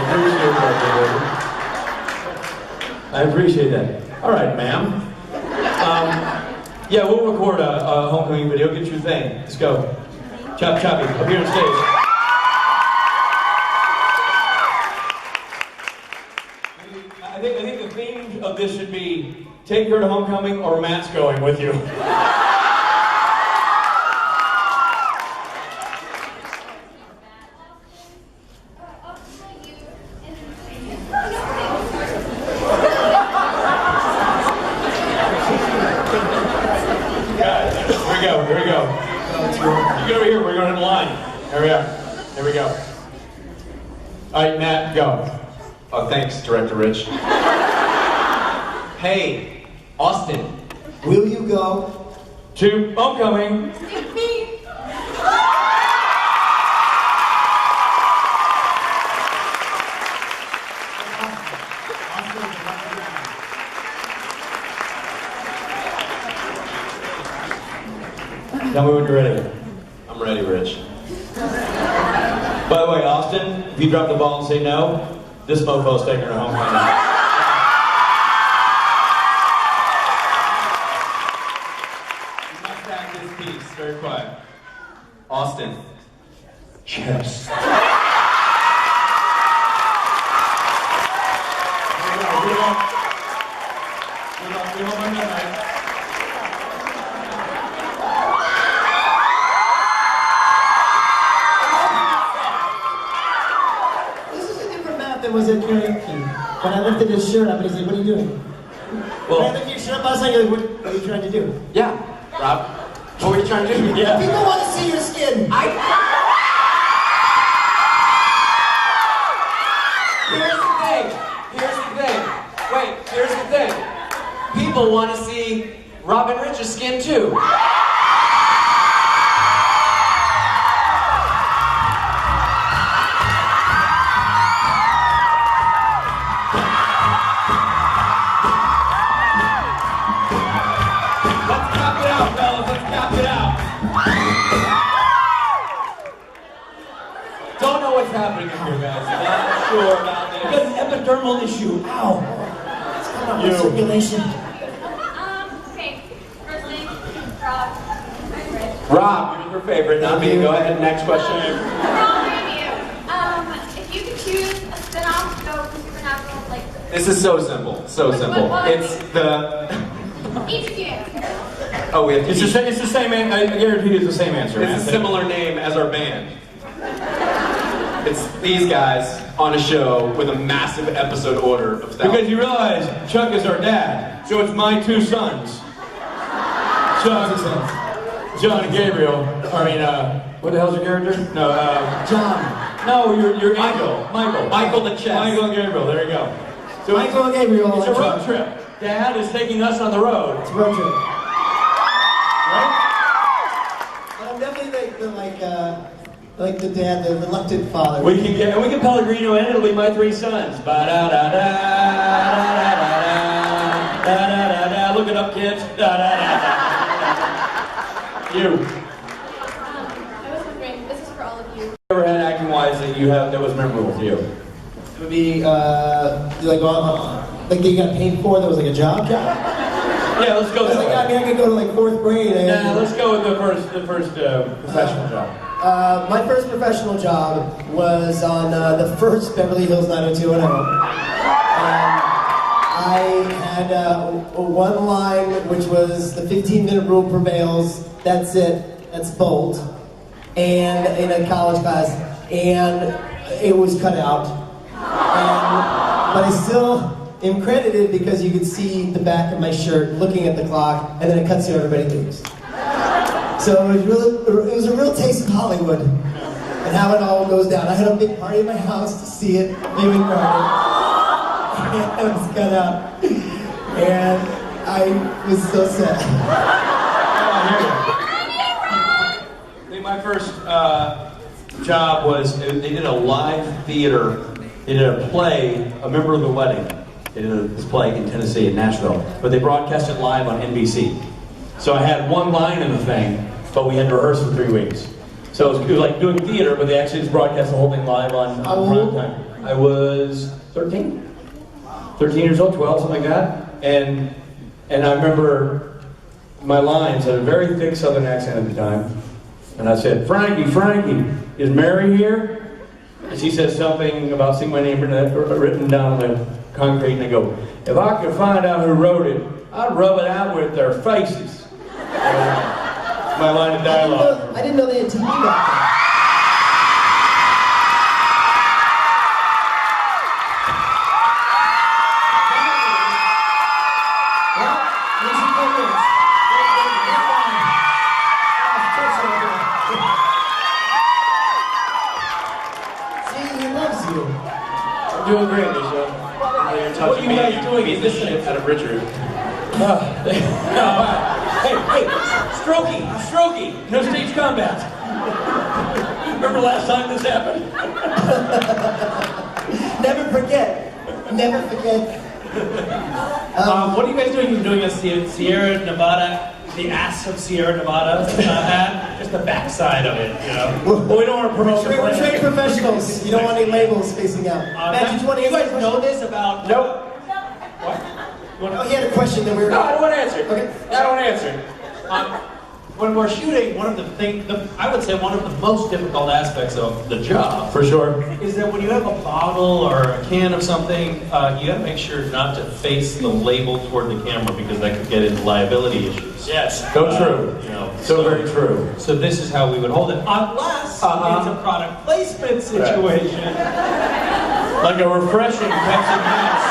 I appreciate that. All right, ma'am. Yeah, we'll record a homecoming video. Get your thing. Let's go. Chop choppy. Up here on stage. I think the theme of this should be take her to homecoming or Matt's going with you. Here we go. You get over here, we're going to the line. There we are. There we go. All right, Matt, go. Oh, thanks, Director Rich. Hey, Austin. Will you go to homecoming? Tell me when you're ready. I'm ready, Rich. By the way, Austin, if you drop the ball and say no, this mofo's taking her home right now. You must act this piece. Very quiet. Austin. Yes. That was at karaoke. When I lifted his shirt up, he's like, what are you doing? Well, when I lifted your shirt up, I was like, what are you trying to do? Yeah, Rob. What were you trying to do? Yeah. People want to see your skin. Here's the thing. People want to see Rob and Rich's skin too. Don't know what's happening here, guys. Not sure about this. We've got an epidermal issue. Ow. It's coming up with circulation. Okay. First name, Rob. Rob, you're her favorite, not me. Go ahead, next question. If you could choose a spin-off show from Supernatural, like... This is so simple. So simple. It's the... Each of you answer. Oh, we have to... It's the same answer. I guarantee it's the same answer. It's a similar name as our band. It's these guys on a show with a massive episode order of thousands. Because you realize Chuck is our dad, so it's my two sons. John and Gabriel. I mean, what the hell's your character? No, John. No, you're Michael. Michael the chess. Michael and Gabriel, there you go. So Michael and Gabriel. It's a road trip. Dad is taking us on the road. It's a road trip. Right? I'm definitely like the dad, the reluctant father. We can Pellegrino in, it'll be my three sons. Ba-da-da-da, look it up, kids. Da-da-da-da. You. I was wondering, this is for all of you. Ever had acting-wise that was memorable to you? It would be like that you got paid for. That was like a job. Yeah, let's go. I could go to like 4th grade. Let's go with the first professional job. My first professional job was on the first Beverly Hills 90210. I had one line, which was the 15-minute rule prevails. That's it. That's bold. And in a college class, and it was cut out. But I still am credited because you could see the back of my shirt looking at the clock, and then it cuts to everybody leaves. So it was a real taste of Hollywood and how it all goes down. I had a big party at my house to see it, viewing party. And it was cut out. And I was so sad. My first job was, they did a live theater, they did a play, A Member of the Wedding. They did this play in Tennessee, in Nashville, but they broadcast it live on NBC. So I had one line in the thing, but we had to rehearse for 3 weeks. So it was like doing theater, but they actually just broadcast the whole thing live on prime time. I was 13. 13 years old, 12, something like that. And I remember my lines had a very thick Southern accent at the time. And I said, Frankie, is Mary here? And she said something about seeing my name written down on the concrete, and I go, if I could find out who wrote it, I'd rub it out with their faces. My line of dialogue. I didn't know they had TV back then. Doing great, Misha. What are you guys doing? Is this out of Richard? Hey, Strokey, no stage combat. Remember last time this happened? Never forget. What are you guys doing? You're doing a Sierra Nevada, the ass of Sierra Nevada ad? Just the backside of it, you know? Well, we don't want to promote. We're trained professionals. You don't want any labels facing out. Matt, did you want to answer? You guys know this about? Nope. What? Oh, he had a question that we were. No, I don't want to answer. Okay. I don't want to answer. When we're shooting, one of the things, I would say one of the most difficult aspects of the job, For sure. is that when you have a bottle or a can of something, you got to make sure not to face the label toward the camera because that could get into liability issues. Yes. So true. You know, so very true. So this is how we would hold it, unless it's a product placement situation, Like a refreshing Pepsi Max.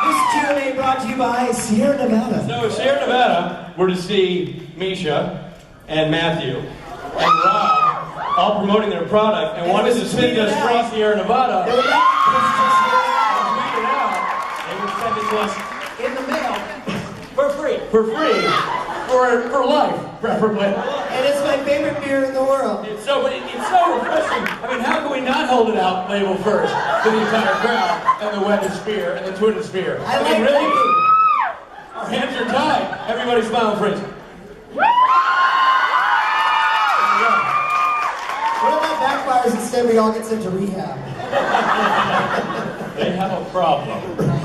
This Q&A brought to you by Sierra Nevada. So Sierra Nevada, we're to see Misha and Matthew and Rob all promoting their product and wanted to send us from Sierra Nevada. There we go. They would send it to us in the mail, for free, for life, preferably. And it's my favorite beer in the world. It's so refreshing. I mean, how can we not hold it out label first to the entire crowd and the wedded spear and the twin spear? I mean, like really? drinking. Our hands are tied. Everybody smile, friends. What if that backfires instead we all get sent to rehab? they have a problem.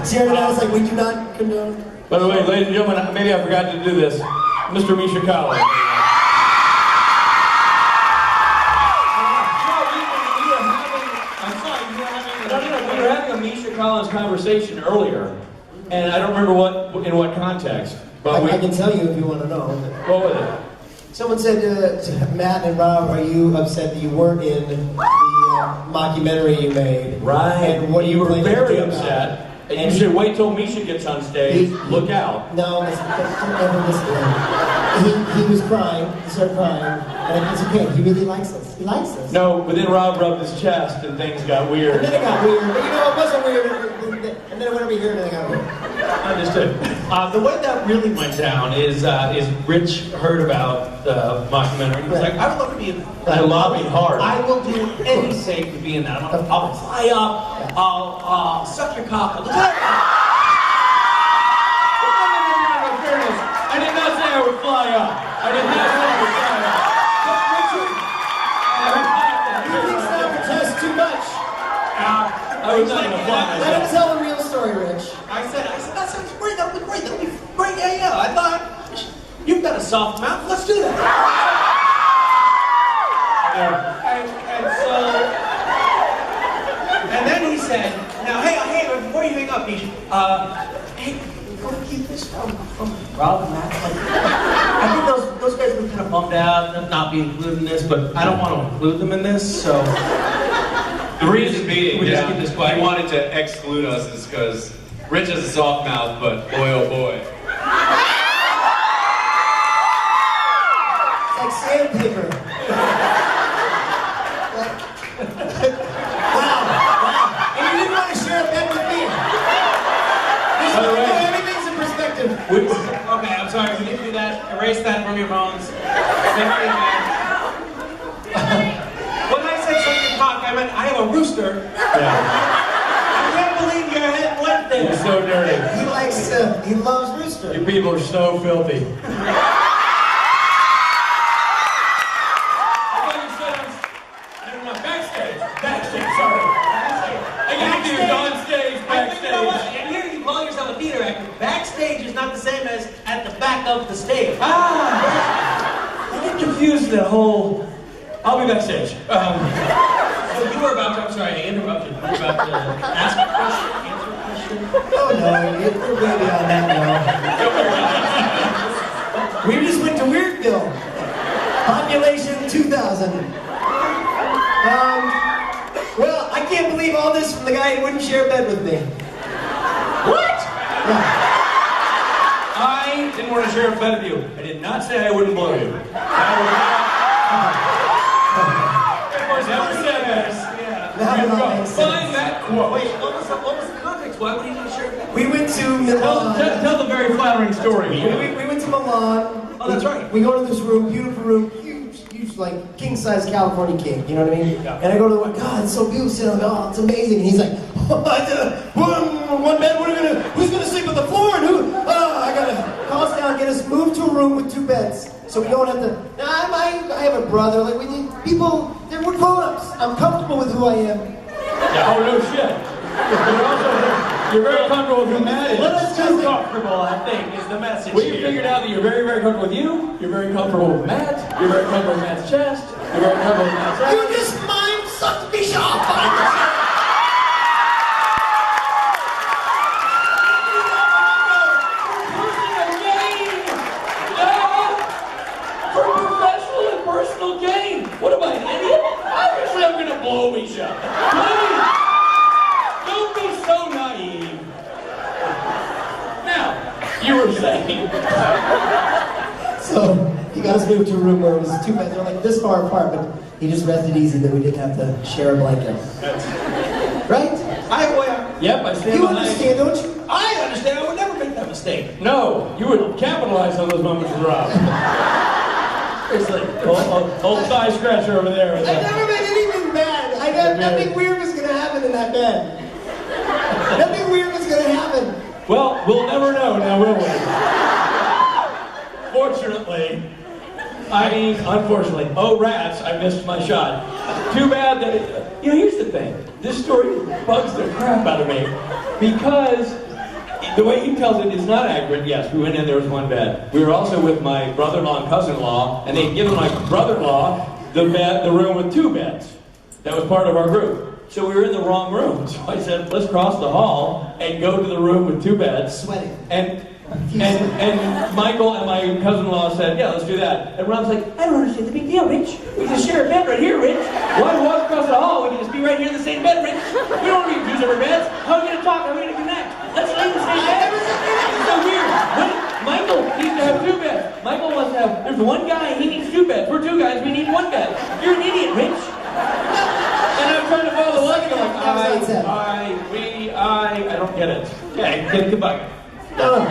Sierra Nevada's like, we do not condone. By the way, ladies and gentlemen, maybe I forgot to do this. Mr. Misha Collins. We were having a Misha Collins conversation earlier, and I don't remember in what context. But I can tell you if you want to know. What was it? Someone said to Matt and Rob, are you upset that you weren't in the mockumentary you made? Right. And what you were planning to very do about upset. it? And you should wait till Misha gets on stage. Look out. No, never listen to him. He was crying. He started crying. And it's okay. He really likes us. He likes us. No, but then Rob rubbed his chest and things got weird. And then it got weird. But you know, it wasn't weird. And then it went over here and then it got weird. Understood. The way that really went down is Rich heard about the mockumentary. He was like, I would love to be in that. I lobbied hard. I will do anything to be in that. I'll fly up. I'll suck your cock. I did not say I would fly up. I did not say I would fly up. He thinks that protests too much. I was not going to fly Let him myself. tell the real story, Rich. I said, that sounds great. That would be great. That would be great. Yeah. I thought, you've got a soft mouth. Let's do that. And then he said, now, hey, before you hang up, hey, go keep this from Rob and Matt. I think those guys were kind of bummed out not being included in this, but I don't want to include them in this, so. The reason being, we just keep this quiet. he wanted to exclude us is because Rich has a soft mouth, but boy oh boy. It's like sandpaper. Wow. And you didn't want to share a bed with me. This is what Okay, I'm sorry. We didn't do that. Erase that from your phones. When I said suck your cock, I meant I have a rooster. Yeah. I can't believe your head went there. You're so dirty. He loves rooster. You people are so filthy. Backstage, sorry. I got to do on stage, backstage. You know what? And here you call yourself a theater actor. Backstage is not the same as at the back of the stage. I get confused with that whole. I'll be backstage. So you were about to, I'm sorry, I interrupted. You were about to ask a question, answer a question. Oh no, we're way beyond that now. We just went to Weirdville. Population 2,000. Well, I can't believe all this from the guy who wouldn't share a bed with me. What? Yeah. I didn't want to share a bed with you. I did not say I wouldn't blow you. Never said that. That Find that quote. Wait, what was the context? Why would he not share that? We went to Milan. Tell the very flattering story. We went to Milan. Oh, that's right. We go to this room, beautiful room, huge, like king-size California king. You know what I mean? Yeah. And I go to the God, it's so beautiful. I'm like, oh, it's amazing. And he's like, one bed. Who's gonna sleep on the floor? And who? I gotta call us down, get us moved to a room with 2 beds, so we don't have to. Now, I have a brother. Like people, we're grown-ups. I'm comfortable with who I am. Yeah, oh no shit. You're very comfortable with who Matt is. Let us too comfortable, I think, is the message We here. figured out that you're very, very comfortable with you. You're very comfortable with Matt. You're very comfortable with Matt's chest. You're very comfortable with Matt's ass. You just mind sucked me off. Personal gain. What am I, an idiot? Obviously I'm gonna blow Misha. Please, don't be so naive. Now, you were saying. So he got us moved to a room where it was 2 beds. They're like this far apart, but he just rested easy that we didn't have to share a blanket. Right? Yep, I stand You behind. understand, don't you? I understand. I would never make that mistake. No, you would capitalize on those moments with Rob. Seriously, old thigh scratcher over there. I never made anything bad. I got nothing weird was gonna happen in that bed. Nothing weird was gonna happen. Well, we'll never know now, will we? Fortunately, unfortunately. Oh, rats, I missed my shot. Too bad that, here's the thing. This story bugs the crap out of me because the way he tells it is not accurate. Yes, we went in, there was 1 bed. We were also with my brother-in-law and cousin-in-law, and they'd given my brother-in-law the room with 2 beds. That was part of our group. So we were in the wrong room. So I said, let's cross the hall and go to the room with 2 beds. Sweating. And Michael and my cousin-in-law said, yeah, let's do that. And Rob's like, I don't understand the big deal, Rich. We just share a bed right here, Rich. Why walk across the hall? We can just be right here in the same bed, Rich. We don't need to use our beds. How are we going to talk? How are we going to connect? Let's lay in the same bed. It's so weird. Michael needs to have 2 beds. Michael wants to have, there's 1 guy, he needs 2 beds. We're 2 guys, we need 1 bed. You're an idiot, Rich. And I'm trying to follow the logic. I'm like, I don't get it. Okay, get the bucket. No.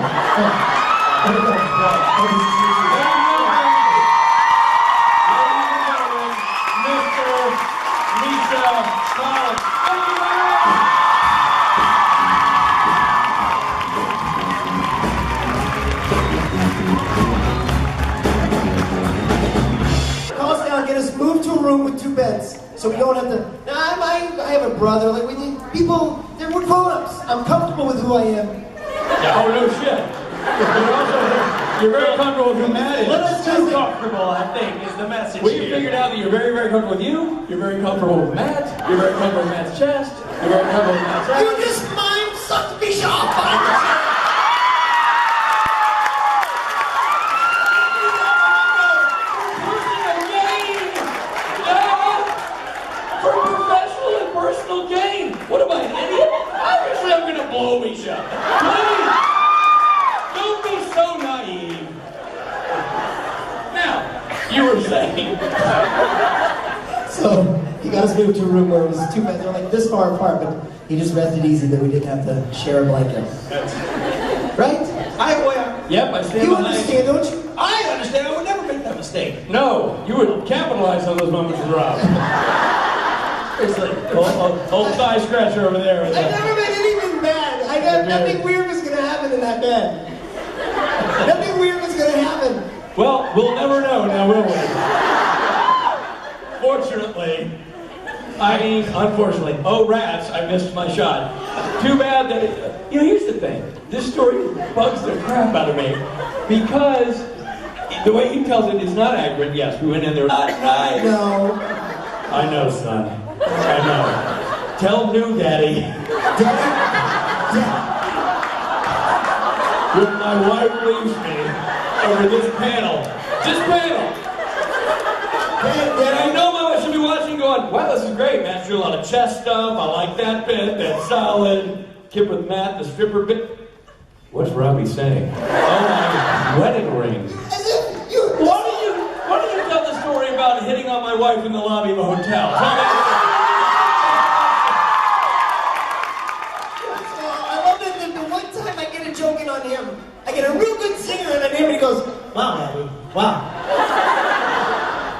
Call us down, get us moved to a room with 2 beds, so we don't have to. Now, I have a brother. Like people, we're grown-ups. I'm comfortable with who I am. Yeah, oh no shit. You're very comfortable with who Matt is. Let us too comfortable, I think, is the message We here. figured out that you're very, very comfortable with you. You're very comfortable with Matt. You're very comfortable with Matt's chest. You're very comfortable with Matt's ass. You just mind sucked me off. Personal gain. What am I, an idiot? Obviously I'm gonna blow Misha. Please, don't be so naive. Now, you were saying. So he got us moved to a room where it was 2 beds. They're like this far apart, but he just rested easy that we didn't have to share a blanket. That's Right? I Yep, I stand You behind. understand, don't you? I understand. I would never make that mistake. No, you would capitalize on those moments with Rob. Seriously, old thigh scratcher over there. I never made anything bad. I got nothing weird was gonna happen in that bed. Nothing weird was gonna happen. Well, we'll never know now, will we? Fortunately, unfortunately. Oh, rats, I missed my shot. Too bad that, here's the thing. This story bugs the crap out of me because the way he tells it is not accurate. Yes, we went in there. Not nice. No. I know, son. I know. Tell new daddy. When my wife leaves me over this panel. This panel. And I know my wife should be watching going, wow, this is great, Matt. Doing a lot of chest stuff. I like that bit. That's solid. Kip with Matt, the stripper bit. What's Robbie saying? Oh, my wedding ring. Why don't you tell the story about hitting on my wife in the lobby of a hotel? Tell me. I love that the one time I get a joke in on him, I get a real good singer in on him, and he goes, wow, Robbie, wow.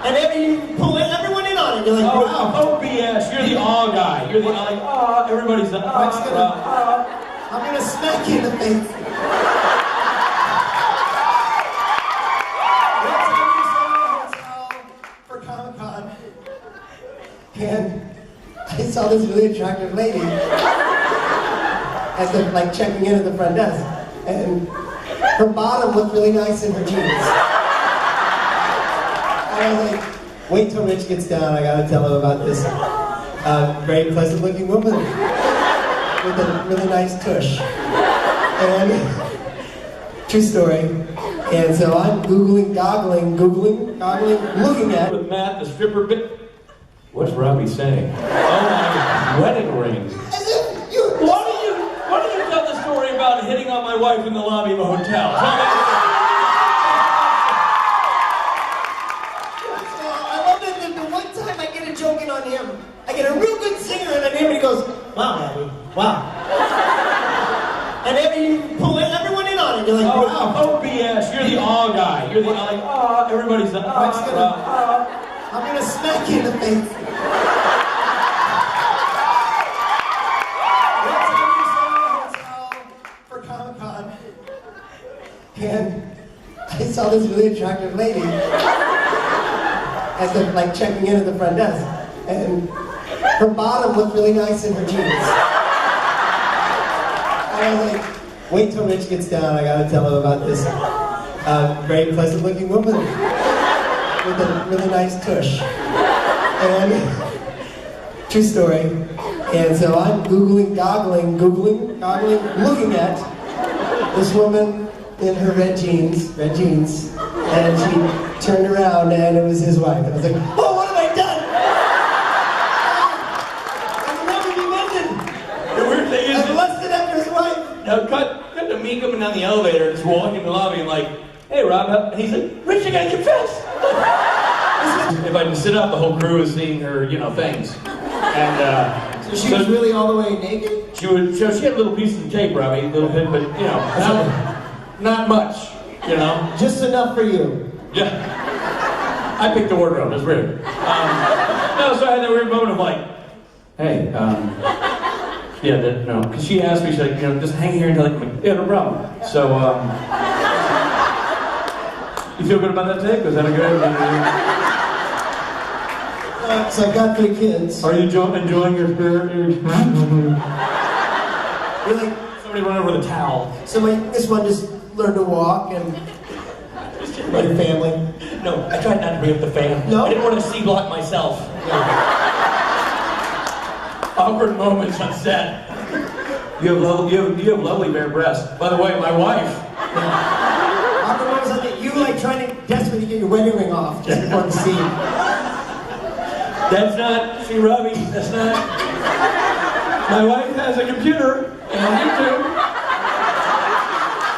And then you pull everyone in on it. You're like, wow. Oh, BS. You're the awe guy. You're the like, everybody's the I'm gonna smack you in the face. One time we stayed in a hotel for Comic-Con, and I saw this really attractive lady as they're like checking in at the front desk, and her bottom looked really nice in her jeans. And I was like, wait till Rich gets down, I gotta tell him about this very pleasant looking woman with a really nice tush. And true story. And so I'm googling, looking at with Matt, the stripper bit. What's Robbie saying? Oh, my wedding ring. Why don't you tell the story about hitting on my wife in the lobby of a hotel? Tell me. On him. I get a real good singer in on him, and he goes, wow, Robbie, wow. And then you pull everyone in on it. You're like, wow. Oh, BS. You're the awe guy. You're the like, everybody's the I'm gonna smack you in the face. One time we stayed in a hotel for Comic-Con, and I saw this really attractive lady as they're like checking in at the front desk. And her bottom looked really nice in her jeans. And I was like, wait till Rich gets down, I gotta tell him about this very pleasant looking woman with a really nice tush. And true story. And so I'm googling, looking at this woman in her red jeans, and she turned around and it was his wife. And I was like, oh, what have I done? Now cut to me coming down the elevator, just walking in the lobby, and like, hey Rob, and he's like, Rich, I gotta confess. If I can sit up, the whole crew is seeing her, things. And so she was really all the way naked? She had little pieces of tape, Robbie, a little bit, but not much, Just enough for you. Yeah. I picked the wardrobe, it's weird. So I had that weird moment of like, hey, no, because she asked me, she's like, just hang here until I come in. Yeah, no problem. So, you feel good about that tape? Was that a good? So I got 3 kids. Are you enjoying your spirit? You're like, somebody run over with a towel. So this one just learned to walk and my family. No, I tried not to bring up the fam. No? I didn't want to C-block myself. Awkward moments on set. You have lovely bare breasts. By the way, my wife. Awkward moments on set. You like trying to desperately get your wedding ring off just before the scene. That's not. See, Robbie. That's not. My wife has a computer and YouTube.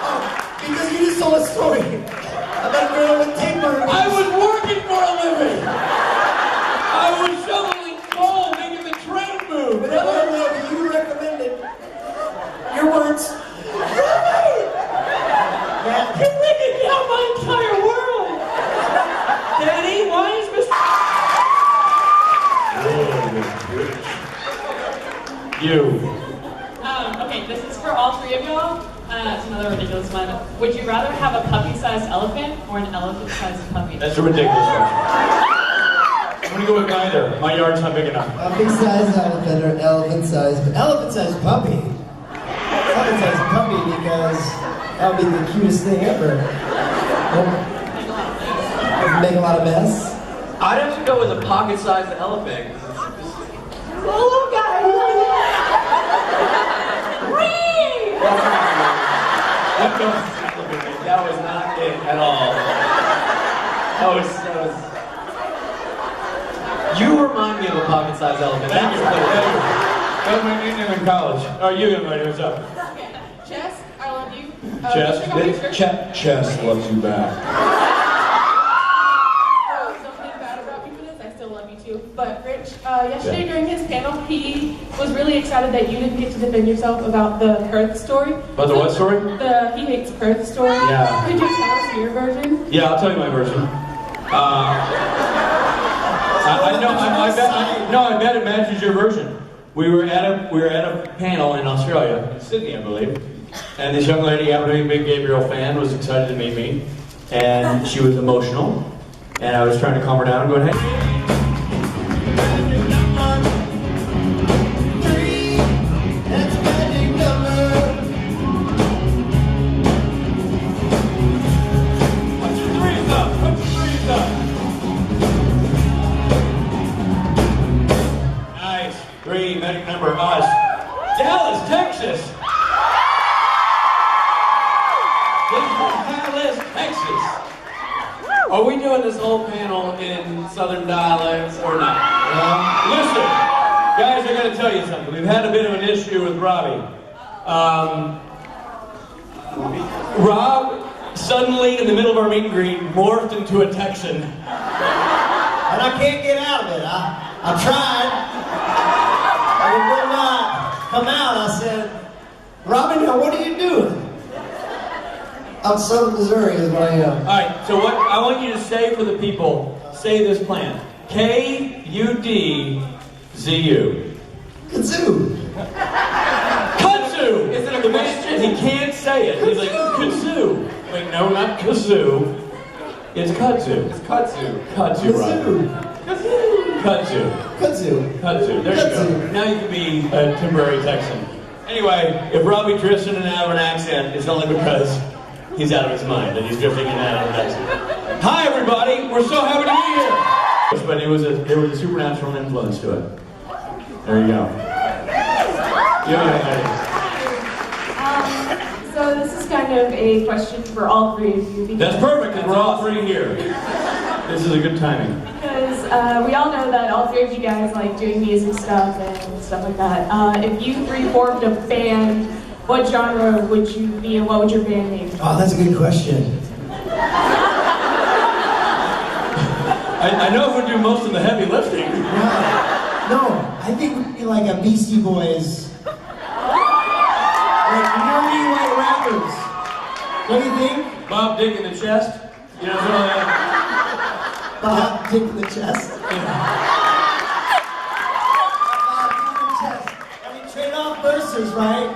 Oh, because you just told a story about a girl with tape on her. I was working for a living. I was shoveling coal, making the train move. But you recommended your words. Matt, about my entire world. Daddy, why is Mr. You. Okay, this is for all three of y'all. It's another ridiculous one. Would you rather have a puppy-sized elephant or an elephant-sized puppy? That's a ridiculous one. I'm gonna go with neither. My yard's not big enough. Puppy-sized elephant or elephant-sized puppy. Elephant-sized puppy because that would be the cutest thing ever. Make a lot of mess. I'd have to go with a pocket-sized elephant. Oh, guys! That was not it at all. That was. You remind me of a pocket-sized elephant. Thank you. That was my nickname in college. Oh, you invited what's up? Chess, I love you. Chess loves you back. Something bad about me for this, I still love you too. But Rich, yesterday during his panel, he was really excited that you didn't get to defend yourself about the Perth story. About the what story? The he hates Perth story. Yeah. Could you tell us your version? Yeah, I'll tell you my version. I bet it matches your version. We were at a panel in Australia, in Sydney, I believe, and this young lady, happened to be a big Gabriel fan, was excited to meet me, and she was emotional, and I was trying to calm her down, going, hey. Three, magic number, us. Dallas, Texas. Dallas, Texas. Are we doing this whole panel in Southern dialects or not? Listen, guys, I gotta tell you something. We've had a bit of an issue with Robbie. Rob suddenly, in the middle of our meet and greet, morphed into a Texan. And I can't get out of it. I've tried. It will not come out. I said, Robin, now what are you doing? I'm Southern Missouri is what I am. All right, so what I want you to say for the people, say this plan. K-U-D-Z-U. Kazoo. Kudzu! Is it a The question? man, he can't say it. He's like, kazoo. Wait, no, not kazoo. It's kudzu. It's kudzu. Kudzu, right? Kudzu. Kudzu. Kudzu. There you go. Now you can be a temporary Texan. Anyway, if Robbie drifts in and out of an accent, it's only because he's out of his mind and he's drifting in and out of an accent. Hi, everybody. We're so happy to be here. But there was a supernatural influence to it. There you go. So this is kind of a question for all three of you. That's perfect, because we're all three here. This is a good timing. Because we all know that all three of you guys like doing music stuff and stuff like that. If you three formed a band, what genre would you be and what would your band name be? Oh, that's a good question. I know who would do most of the heavy lifting. No, I think we'd be like a Beastie Boys. Like nerdy white rappers. Don't you think? Bob Dick in the chest. You know, something like that. Bob Dick in the chest. I mean, trade off verses, right?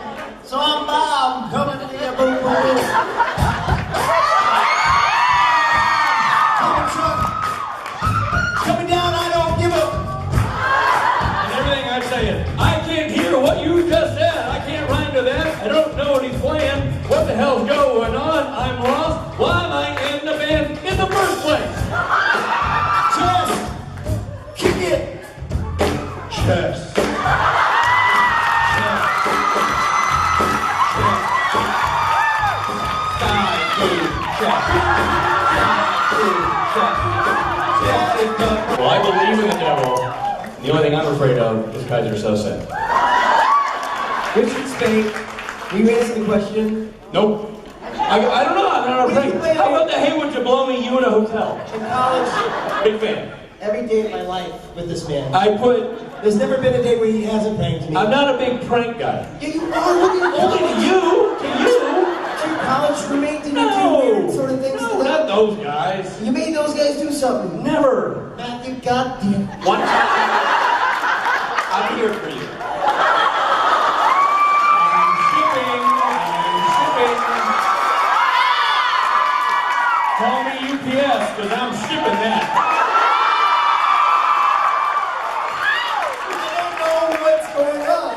So I'm Bob, coming to the boom boom. Coming down, I don't give up. And everything I'm saying, I can't hear what you just said. I can't rhyme to that. I don't know what he's playing. What the hell's going on? I'm lost. Why am I in the band in the first place? Chess. Kick it. Chess. Well, I believe in the devil. The only thing I'm afraid of is Kaiser Sosa. Richard Spade, will you answer the question? Nope. I don't know. I'm not afraid. How about the Hey, would you blow me? You in a hotel. In college, Big fan. every day of my life with this man. There's never been a day where he hasn't pranked me. I'm not a big prank guy. Yeah, you are. What are you Only to you. To you. To your college roommate, did you do weird sort of things to those guys. You made those guys do something. Never. Matthew, goddamn. One time. I'm here for you. I'm shipping. Call me UPS, because I'm shipping that. I don't know what's going on.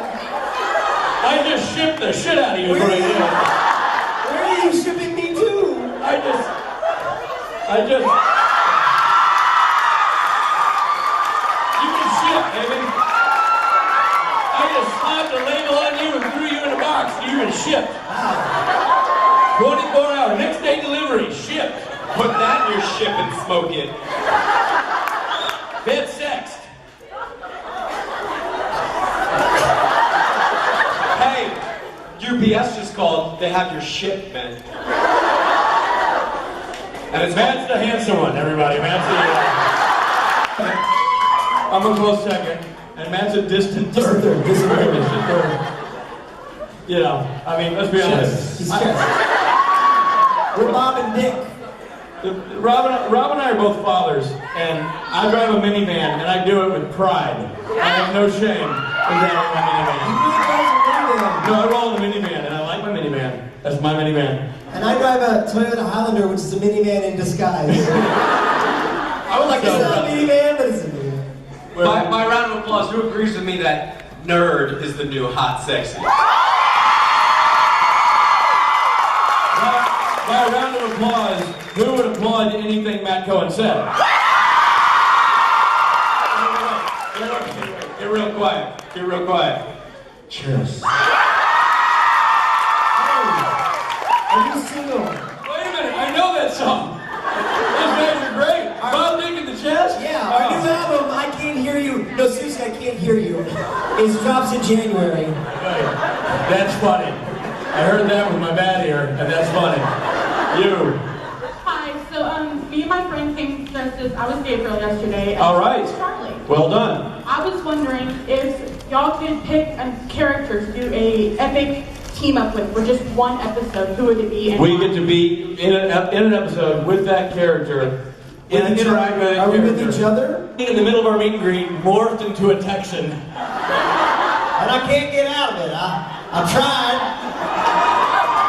I just shipped the shit out of you right now. Where are you shipping me to? I just. You can ship, baby. I just slapped a label on you and threw you in a box. You can ship. 24 hour, next day delivery, shipped. Put that in your ship and smoke it. Bed sexed. Hey, UPS just called. They have your ship, man. And it's Matt's the handsome one, everybody. Matt's the. I'm a close second, and Matt's a distant third. Distant third. You know, I mean, let's be honest. He's chess. We're Bob and Dick. Rob and I are both fathers, and I drive a minivan, and I do it with pride. I have no shame in driving my minivan. He really drives a minivan. No, I roll in the minivan, and I like my minivan. That's my minivan. And I drive a Toyota Highlander, which is a minivan in disguise. I would like It's to not a minivan, but it's a minivan. By round of applause, who agrees with me that nerd is the new hot sexy? By a round of applause, who would applaud anything Matt Cohen said? Get real quiet. Get real quiet. Cheers. Are you single? Wait a minute, I know that song. Those guys are great. Bob Dick in the chest? Yeah, our new album, I Can't Hear You. No, seriously, I Can't Hear You. It drops in January. That's funny. I heard that with my bad ear, and that's funny. You. Hi, so me and my friend came dressed as, I was Gabriel yesterday. And All right. Charlie. Well done. I was wondering if y'all could pick a character to do a epic team up with for just one episode, who would it be? And We why? get to be in an episode with that character. Interact with that Are we character. with each other? In the middle of our meet and greet, morphed into a Texan. And I can't get out of it. I tried.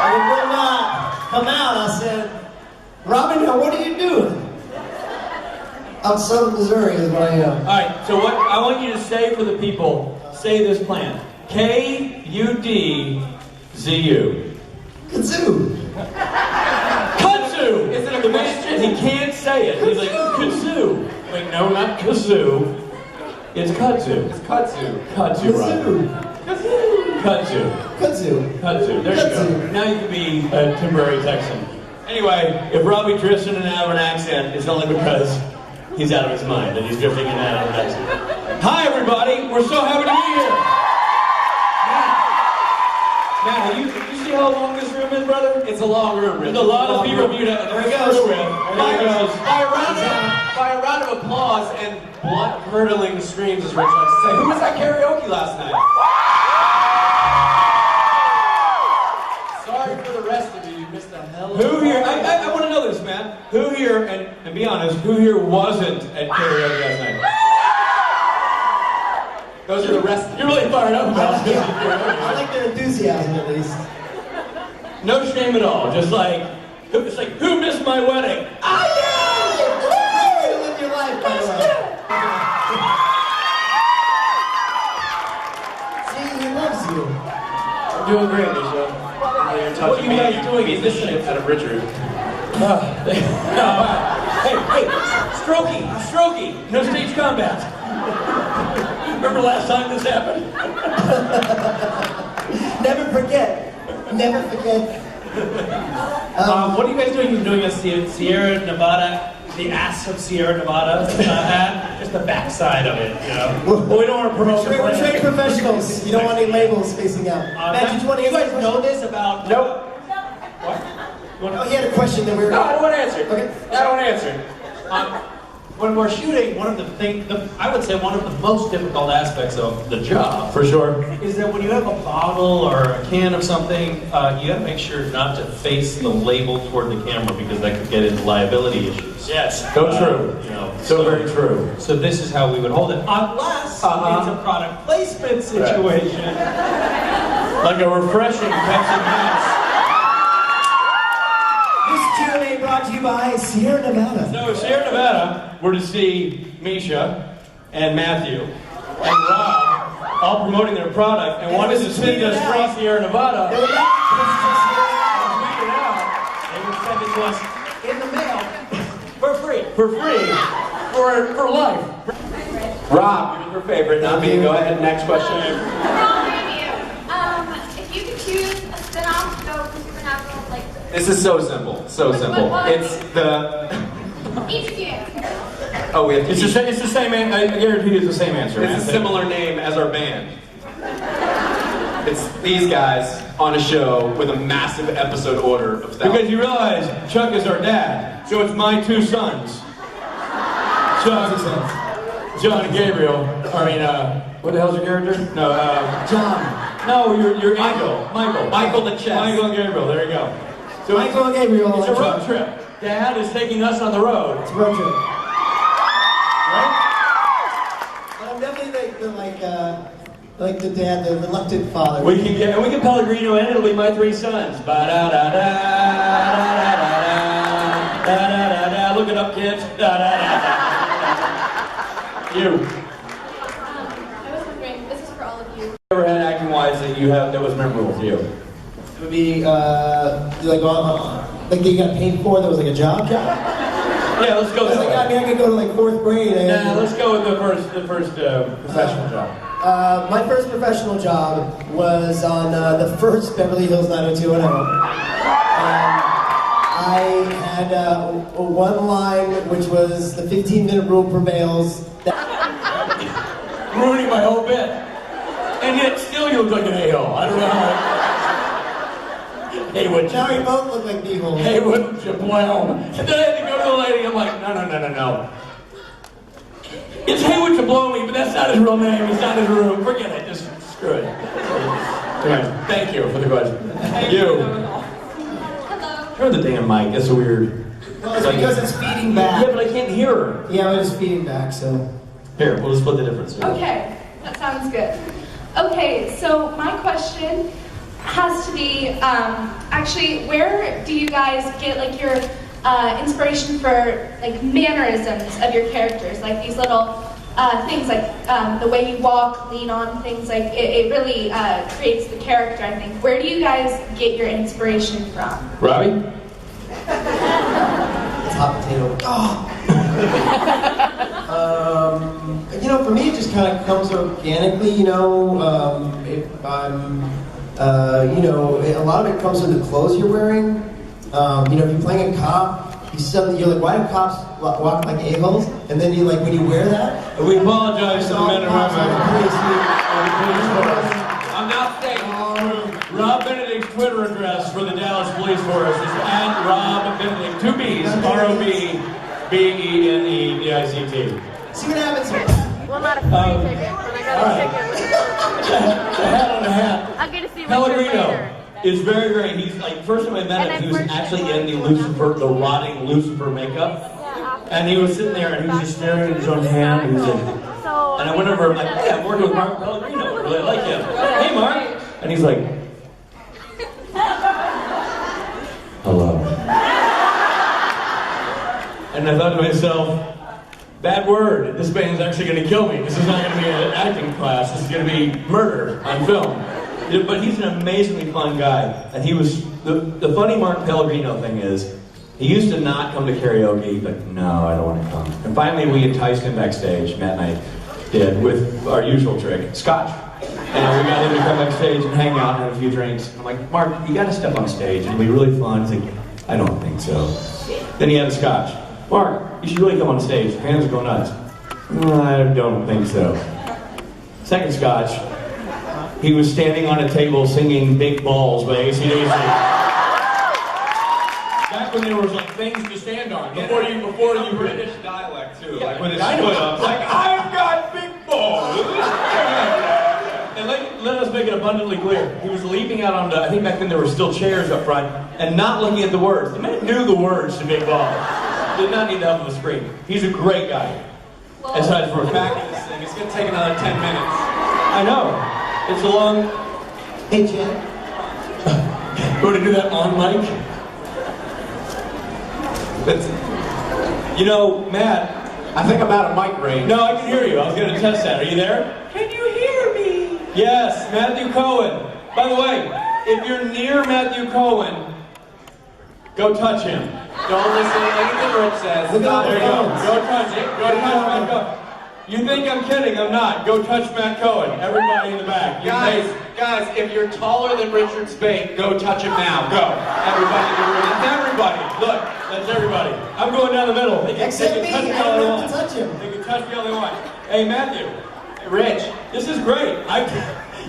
It will not come out. I said, Robin, now what are you doing? I'm Southern Missouri is what I am. All right, so what I want you to say for the people, say this plan. K-U-D-Z-U. Kazoo. Kudzu! Is it a The question? man, he can't say it. He's like, kazoo. Like, no, not kazoo. It's kudzu. It's kudzu. Kudzu, right? Kudzu. Kazoo. Kudzu. There you go. Now you can be a temporary Texan. Anyway, if Robbie drifts in and out of an accent, it's only because he's out of his mind and he's drifting in and out of an accent. Hi, everybody. We're so happy to be here. Matt, you see how long this room is, brother? It's a long room, Rich. There's a lot of people viewed out there. There he goes. By a round of applause and blood-curdling screams, as Rich likes to say. Who was at karaoke last night? Sorry for the rest of you. You missed a hell of a Who here, I want to know this, man. Who here, and be honest, who here wasn't at karaoke last night? Those are the rest. You're really fired up about this. I like their enthusiasm at least. No shame at all. Just like, it's like, who missed my wedding? Oh yeah! Great way to live your life, by the way. See, he loves you. I'm doing great, Misha. You're touching What are you guys doing? Beat the shit out of Richard. Hey, Strokey, no stage combat. Remember last time this happened? Never forget. Never forget. What are you guys doing? You're doing a Sierra Nevada, the ass of Sierra Nevada ad? Just the backside of it, you know? Well, we don't want to promote the We're brand. trained professionals. You don't want any labels facing out. Matt, did you want to you answer guys know this about... Nope. What? Oh, he had a question that we were... No, I don't want to answer. Okay. I don't want to answer. when we're shooting, one of the things, I would say one of the most difficult aspects of the job, For sure. is that when you have a bottle or a can of something, you got to make sure not to face the label toward the camera because that could get into liability issues. Yes, so true. You know, So very true. So this is how we would hold it, unless it's a product placement situation. Like a refreshing Pepsi Max. This Q&A brought to you by Sierra Nevada. So Sierra Nevada, we're to see Misha and Matthew and Rob all promoting their product and wanted to send us from Sierra Nevada. They would like to Tweet it out. They would send it to us In the mail, for free. for free for life. Rob, your favorite, not me. Go ahead, next question. If you could choose a spin-off show from Supernatural, like This is so simple, so simple. It's the... each of you. Oh, we have to... It's the same. I guarantee it's the same answer. It's a similar name as our band. It's these guys on a show with a massive episode order of thousands. Because you realize Chuck is our dad, so it's my two sons. John and Gabriel. I mean, what the hell's your character? No, John. No, your angel. Michael the chess. Michael and Gabriel, there you go. So Michael and Gabriel. it's a road trip. Dad is taking us on the road. It's a road trip. Right? I'm definitely like the dad, the reluctant father. We can Pellegrino and it'll be my three sons. Ba-da-da-da-da-da-da-da-da-da. Look it up, kids. Da-da-da-da. You. I was wondering, this is for all of you. Ever had acting wise that that was memorable to you? It would be like you got paid for. That was like a job. Yeah, let's go. I could go to like 4th grade. Nah, let's go with the first professional job. My first professional job was on the first Beverly Hills 90210. I had one line, which was the 15-minute rule prevails. Ruining my whole bit. And yet still you look like an a-hole. I don't know how. Haywood. Now we both look like b-holes. Haywood Jablown. And then I had to go to the lady, I'm like, no. It's Haywood Jablown, but that's not his real name, it's not his room. Forget it, just screw it. Anyway, thank you for the question. You. Hello. Turn the damn mic, that's so weird. Well, it's because it's feeding back. Yeah, but I can't hear her. Yeah, but it's feeding back, so. Here, we'll split the difference. Okay, that sounds good. Okay, so my question has to be, actually, where do you guys get like your inspiration for like mannerisms of your characters, like these little things, like the way you walk, lean on things, like it really creates the character, I think. Where do you guys get your inspiration from? Robbie? It's hot potato. For me, it just kind of comes organically, if I'm, a lot of it comes with the clothes you're wearing. If you're playing a cop, you're like, why do cops walk like a-holes? And then when you wear that. And we apologize to the men and women. I'm not saying Rob Benedict's Twitter address for the Dallas Police Force is @RobBenedict, 2 B's, ROBBENEDICT. See what happens here. Well, not a free ticket, but I got a ticket. The hat on the hat. I'll get to see Richard Pellegrino later. is very, very, he's like, first time I met him, he was actually in the rotting Lucifer makeup. And he was sitting there and he was just staring at his own hand and he was like, and I went over and I'm like, hey, I'm working with Mark Pellegrino, I really like him. Hey, Mark. And he's like, hello. And I thought to myself, bad word, this band's actually going to kill me. This is not going to be an acting class, this is going to be murder on film. But he's an amazingly fun guy. And he was, the funny Mark Pellegrino thing is, he used to not come to karaoke. He'd be like, no, I don't want to come. And finally we enticed him backstage, Matt and I did, with our usual trick, scotch. And we got him to come backstage and hang out and have a few drinks. I'm like, Mark, you got to step on stage. It'll be really fun. He's like, I don't think so. Then he had a scotch. Mark, you should really come on stage. Your hands will go nuts. I don't think so. Second scotch, he was standing on a table singing Big Balls by AC/DC. Guy back when there was like things to stand on. Before you British dialect too, Yeah, like with his I know. foot up, like I've got big balls. And let us make it abundantly clear. He was leaping out onto, I think back then there were still chairs up front, and not looking at the words. The man knew the words to Big Balls. Did not need the help of a screen. He's a great guy. Aside from a fact of this thing, It's gonna take another 10 minutes. I know. It's a long... Hey, Jen. You want to do that on mic? You know, Matt... I think I'm out of mic range. No, I can hear you. I was going to test that. Are you there? Can you hear me? Yes, Matthew Cohen. By the way, if you're near Matthew Cohen, go touch him. Don't listen to anything Rich says. Look out, There you go. Cohen. Go touch it. Go touch Matt Cohen. You think I'm kidding? I'm not. Go touch Matt Cohen. Everybody in the back. Guys, if you're taller than Richard Spade, go touch him now. Go. Everybody in the room. That's everybody. Look, that's everybody. I'm going down the middle. They can Except touch me, me I all they don't want. have to touch him. They can touch me all they want. Hey, Matthew. Hey, Rich. This is great.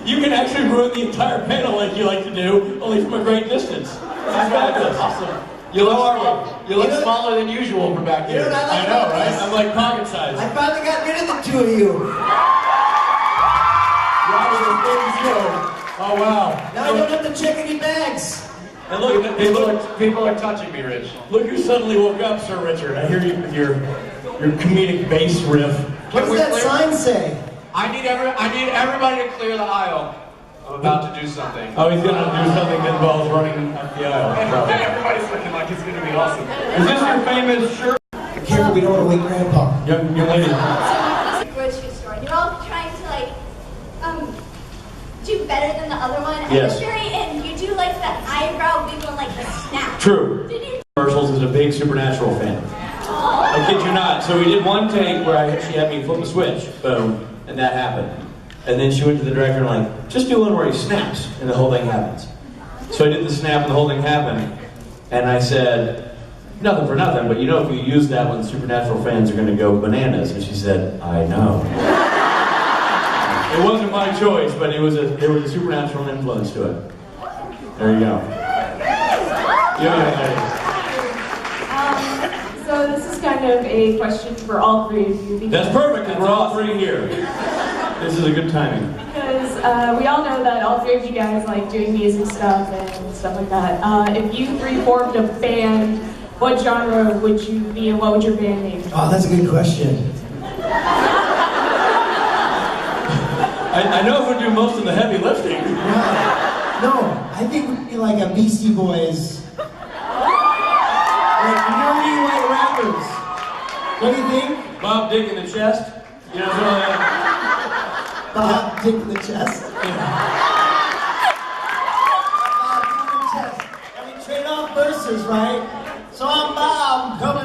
You can actually ruin the entire panel like you like to do, only from a great distance. This is fabulous. Awesome. You look smaller than usual from back You know here. what I know, right? I'm like pocket size. I finally got rid of the two of you. Oh, wow. Now I don't have to check any bags. And look, People are touching me, Rich. look who suddenly woke up, Sir Richard. I hear you with your comedic bass riff. What does that sign say? I need everybody to clear the aisle. I'm about to do something. Oh, he's gonna do something that involves running up the aisle. probably. Everybody's looking like it's gonna be awesome. Is this your famous shirt? Careful, we don't want to wake Grandpa. Young lady. Grocery store. You're all trying to like do better than the other one. At Yes. the very end, you do like the eyebrow wiggle, like the snap. True. Did you? Commercials is a big Supernatural fan. I kid you not. So we did one take where she had me flip a switch, boom, and that happened. And then she went to the director and like, just do one where he snaps and the whole thing happens. So I did the snap and the whole thing happened. And I said, nothing for nothing, but you know if you use that one, Supernatural fans are going to go bananas. And she said, I know. It wasn't my choice, but there was a supernatural influence to it. There you go. So this is kind of a question for all three of you. That's perfect, because we're all three here. This is a good timing. Because we all know that all three of you guys like doing music stuff and stuff like that. If you three formed a band, what genre would you be and what would your band name be? Oh, that's a good question. I know who would do most of the heavy lifting. No, I think we'd be like a Beastie Boys. Like nerdy white rappers. What do you think? Bob Dick in the chest. You know what I'm saying? Bob Dick in the chest. Bob Dick in the chest. I mean, trade off verses, right? So I'm Bob, come